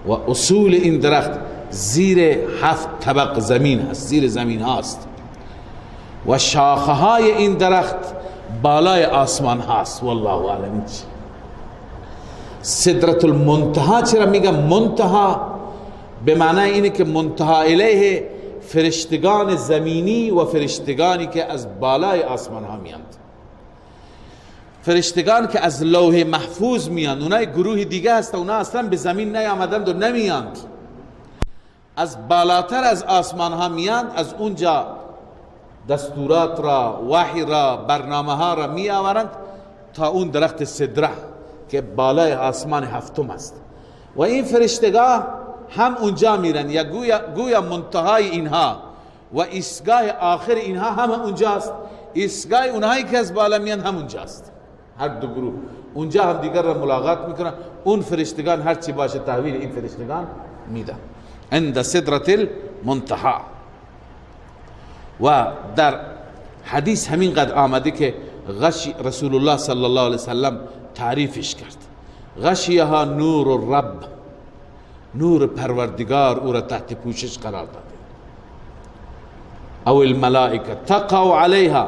و اصول این درخت زیر 7 طبق زمین هست، زیر زمین هاست و شاخه های این درخت بالای آسمان هست. والله اعلم. سدرة المنتهى چرا میگم منتهى؟ به معنی اینه که منتهى الیه فرشتگان زمینی و فرشتگانی که از بالای آسمان ها میاند. فرشتگان که از لوح محفوظ میاند، اونای گروه دیگه هست، اونا اصلا به زمین نیامدند و نمیاند، از بالاتر از آسمان ها میاند، از اونجا دستورات را، وحی را، برنامه ها را می آورند تا اون درخت سدره که بالای آسمان 7 است. و این فرشتگاه هم اونجا میرن، یا گویا منتهای اینها و ایستگاه آخر اینها هم اونجاست. ایستگاه اونهایی که از بالا میان هم اونجاست. هر دو گروه اونجا هم دیگر را ملاقات میکنن. اون فرشتگان هر چی باشه تحویل این فرشتگان میدن. عند سدرة المنتهى. و در حدیث همین قد آمده که غشی رسول الله صلی الله علیه وسلم تعریفش کرد. غشیها نور الرب، نور پروردگار او را تحت پوشش قرار داده. او الملائکه تقع علیها،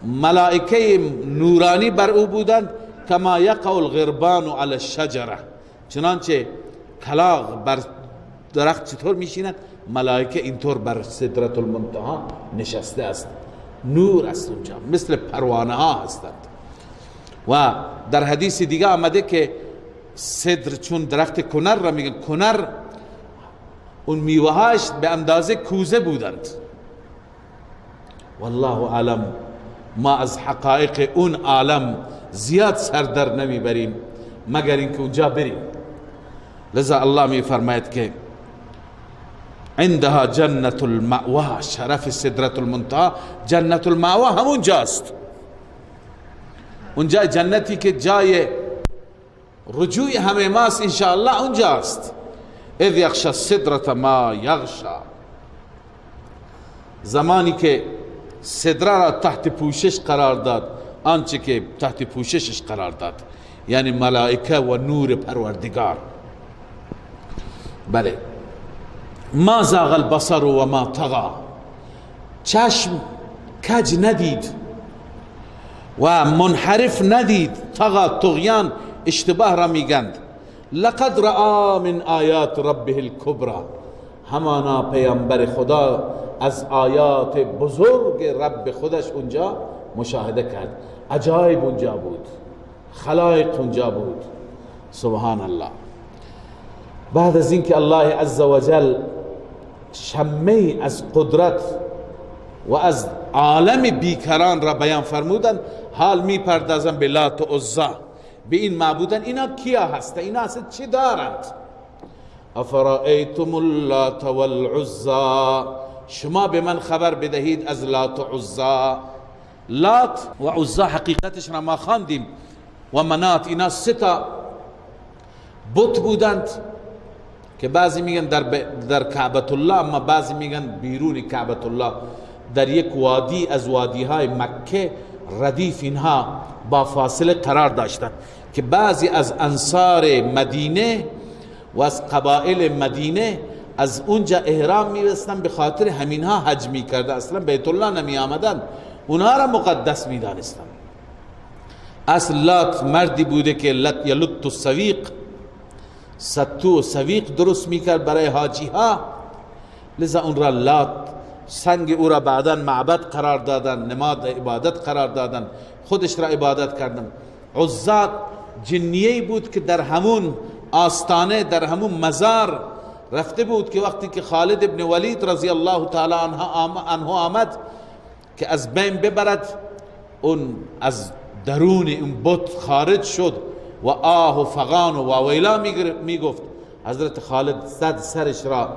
ملائکه نورانی بر او بودند. کما یقع الغربان علی الشجره، چنانچه کلاغ بر درخت چطور میشیند، ملائکه اینطور بر سدرة المنتهى نشسته است. نور است اونجا، مثل پروانه ها هستند. و در حدیث دیگه آمده که سدر چون درخت کنر را میگن، کنر اون میوهاش به اندازه کوزه بودند. والله اعلم، ما از حقایق اون عالم زیاد سر در نمیبریم مگر اینکه اونجا بریم. لذا الله می فرماید که عندها جنت المأوى، شرف سدرة المنتهى جنت المأوى همون جاست. اونجا جنتی که جای رجوع همه ماست انشاءالله اونجاست. اذ یغشی السدرة ما یغشی، زمانی که سدره را تحت پوشش قرار داد، آنچه که تحت پوششش قرار داد، یعنی ملائکه و نور پروردگار. بله، ما زاغ البصر و ما طغى، چشم کج ندید و منحرف ندید. طغى طغیان، اشتباه را میگند. لقد رأى من آیات ربه الكبرى، همانا پیامبر خدا از آیات بزرگ رب خودش اونجا مشاهده کرد. عجایب اونجا بود، خلایق اونجا بود. سبحان الله. بعد از اینکه الله عزوجل شمه از قدرت و از عالم بیکران را بیان فرمودن، حال می پردازن به لات و عزی، به این معبودن. اینا کیا هستند؟ اینا اصلا چی دارند؟ افرائیتم اللات والعزی، شما به من خبر بدهید از لات و عزی. لات و عزی حقیقتش را ما خواندیم، و منات، اینا 3 بت بودند که بعضی میگن در کعبۃ الله، اما بعضی میگن بیرون کعبۃ الله، در یک وادی از وادی های مکه ردیف اینها با فاصله قرار داشتند که بعضی از انصار مدینه و از قبائل مدینه از اونجا احرام می‌بستن، به خاطر همینها حج می‌کردن، اصلا بیت الله نمی آمدن، اونها را مقدس می‌دانستن. اصل لات مردی بوده که یلط السویق، ستو و سویق درست میکرد برای حاجی ها، لذا اون را لات، سنگ او را بعداً معبد قرار دادن، نماد عبادت قرار دادن، خودش را عبادت کردن. عزی جنیه‌ای بود که در همون آستانه، در همون مزار رفته بود که وقتی که خالد ابن ولید رضی الله تعالی عنه آمد که از بین ببرد، اون از درون این بت خارج شد و آه و فغان و ویلا می گفت. حضرت خالد زد سرش را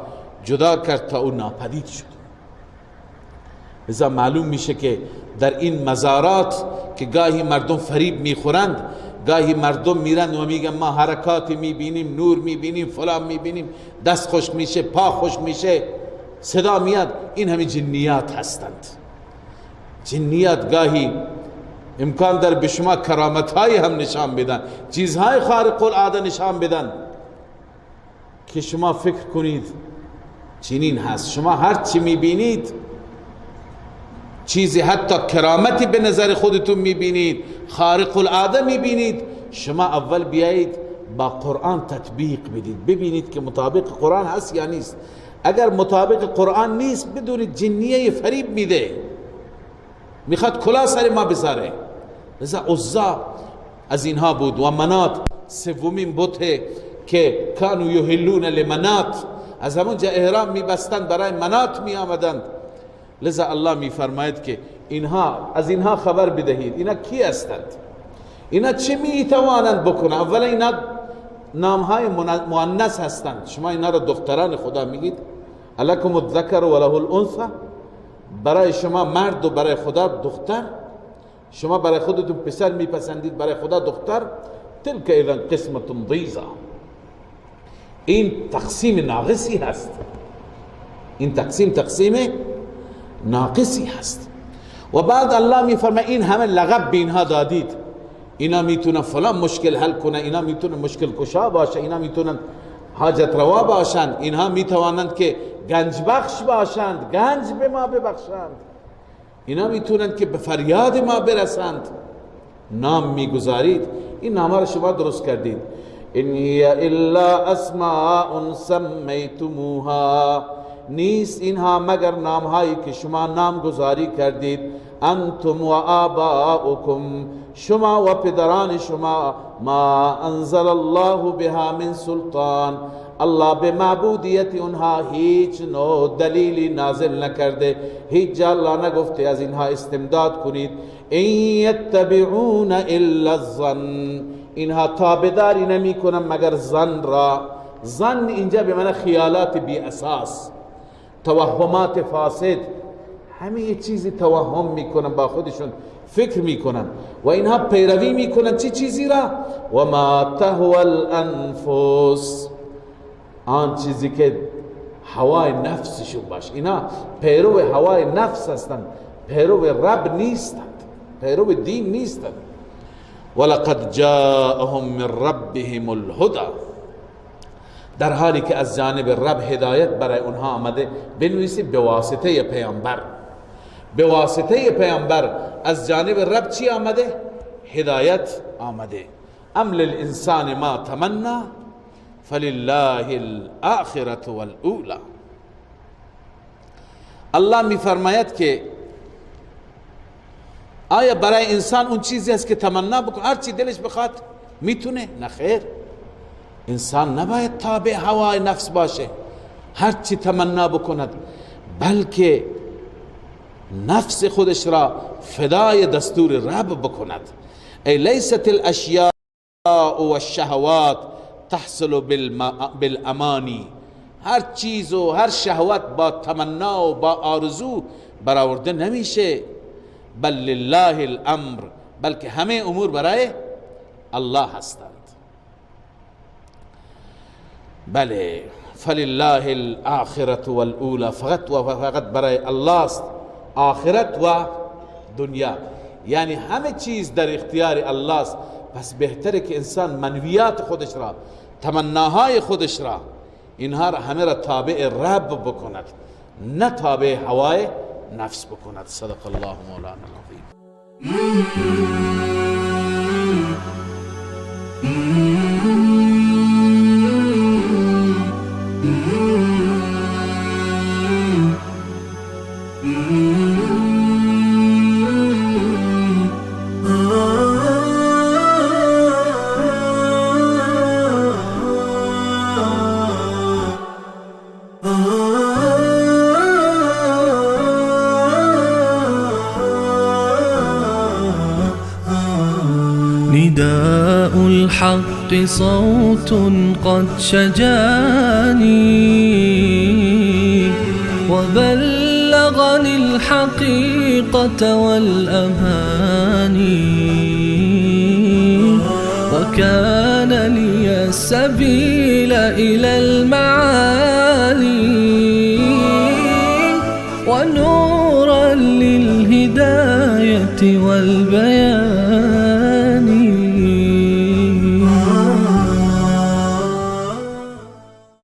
جدا کرد تا اون ناپدید شد. لذا معلوم میشه که در این مزارات که گاهی مردم فریب میخورند، گاهی مردم میرند و میگن ما حرکاتی میبینیم، نور میبینیم، فلان میبینیم، دست خشک میشه، پا خشک میشه، صدا میاد، این همه جنیات هستند. جنیات گاهی امکان در به شما کرامت‌های هم نشان بدن، چیزهای خارق العاده نشان بدن که شما فکر کنید چنین هست. شما هر چی میبینید چیزی، حتی کرامتی به نظر خودتون میبینید، خارق العاده میبینید، شما اول بیایید با قرآن تطبیق بدید، ببینید که مطابق قرآن هست یا نیست. اگر مطابق قرآن نیست بدونید جنیه فریب میده، میخواد کلا سر ما بذاره. لذا عزا از اینها بود و منات سومین بته که کانو یحلون لمنات، از همونجا احرام میبستند برای منات میآمدند. لذا الله میفرماید که اینها، از اینها خبر بدهید، اینا کی هستند، اینا چه میتوانند بکنند. اولا اینا نامهای مؤنث هستند، شما اینا را دختران خدا میگید. الکم الذکر و له الانثى، برای شما مرد و برای خدا دختر. شما برای خودتون پسر میپسندید، برای خدا دختر. تلک اذا قسمت ضیزى، این تقسیم ناقصی هست، این تقسیم ناقصی هست. و بعد الله میفرماید این همه لقب به اینها دادید، اینا میتونن فلان مشکل حل کنه، اینا میتونن مشکل کشا باشه، اینا میتونن حاجت روا باشند، اینها میتوانند که گنج بخش باشند، گنج به ما ببخشند، اینا میتونند که به فریاد ما برسند. نام میگذارید، این نام را شما درست کردید. ان هی الا اسماء سمیتموها، نیست اینها مگر نامهایی که شما نامگذاری کردید. انتم و آباؤکم، شما و پدران شما. ما انزل الله بها من سلطان، الله به معبودیت اونها هیچ نوع دلیلی نازل نکرده، هیچ جا الله نگفته از اینها استمداد کنید. این یتبعون الا الظن، اینها تابعداری نمی کنن مگر ظن را. ظن اینجا به معنی خیالات بی اساس، توهمات فاسد، همه یه چیزی توهم میکنن، با خودشون فکر میکنن و اینها پیروی میکنن چه چیزی را؟ و ما تهوى الانفس، آن چیزی که هوای نفسشون باشه. اینا پیرو هوای نفس هستند، پیرو رب نیستند، پیرو دین نیستند. ولقد جاءهم من ربهم الهدى، در حالی که از جانب رب هدایت برای اونها آمده. بنویسید به واسطه پیامبر، به واسطه پیامبر از جانب رب چی آمده؟ هدایت آمده. ام للانسان ما تمنا فلله الاخرة والاولى. الله میفرماید که آیا برای انسان اون چیزی است که تمنا بکنه، هر چی دلش بخواد میتونه؟ نه خیر، انسان نباید تابع هوای نفس باشه هر چی تمنا بکند، بلکه نفس خودش را فدای دستور رب بکند. ای لیست الاشیاء و الشهوات تحصل بالامانی، هر چیز و هر شهوت با تمنا و با آرزو برآورده نمیشه. بل لله الامر، بلکه همه امور برای الله هستند. بله، فلله الاخرة والاولى، فقط و فقط برای الله است آخرت و دنیا، یعنی همه چیز در اختیار الله است. پس بهتره که انسان منویات خودش را، تمناهای خودش را، اینها را همه را تابع رب بکند، نه تابع هوای نفس بکند. صدق الله مولانا العظیم. نداء الحق صوت قد شجاني وبلغني الحقيقة والأماني، وكان لي السبيل إلى المعالي ونورا للهداية والبيان.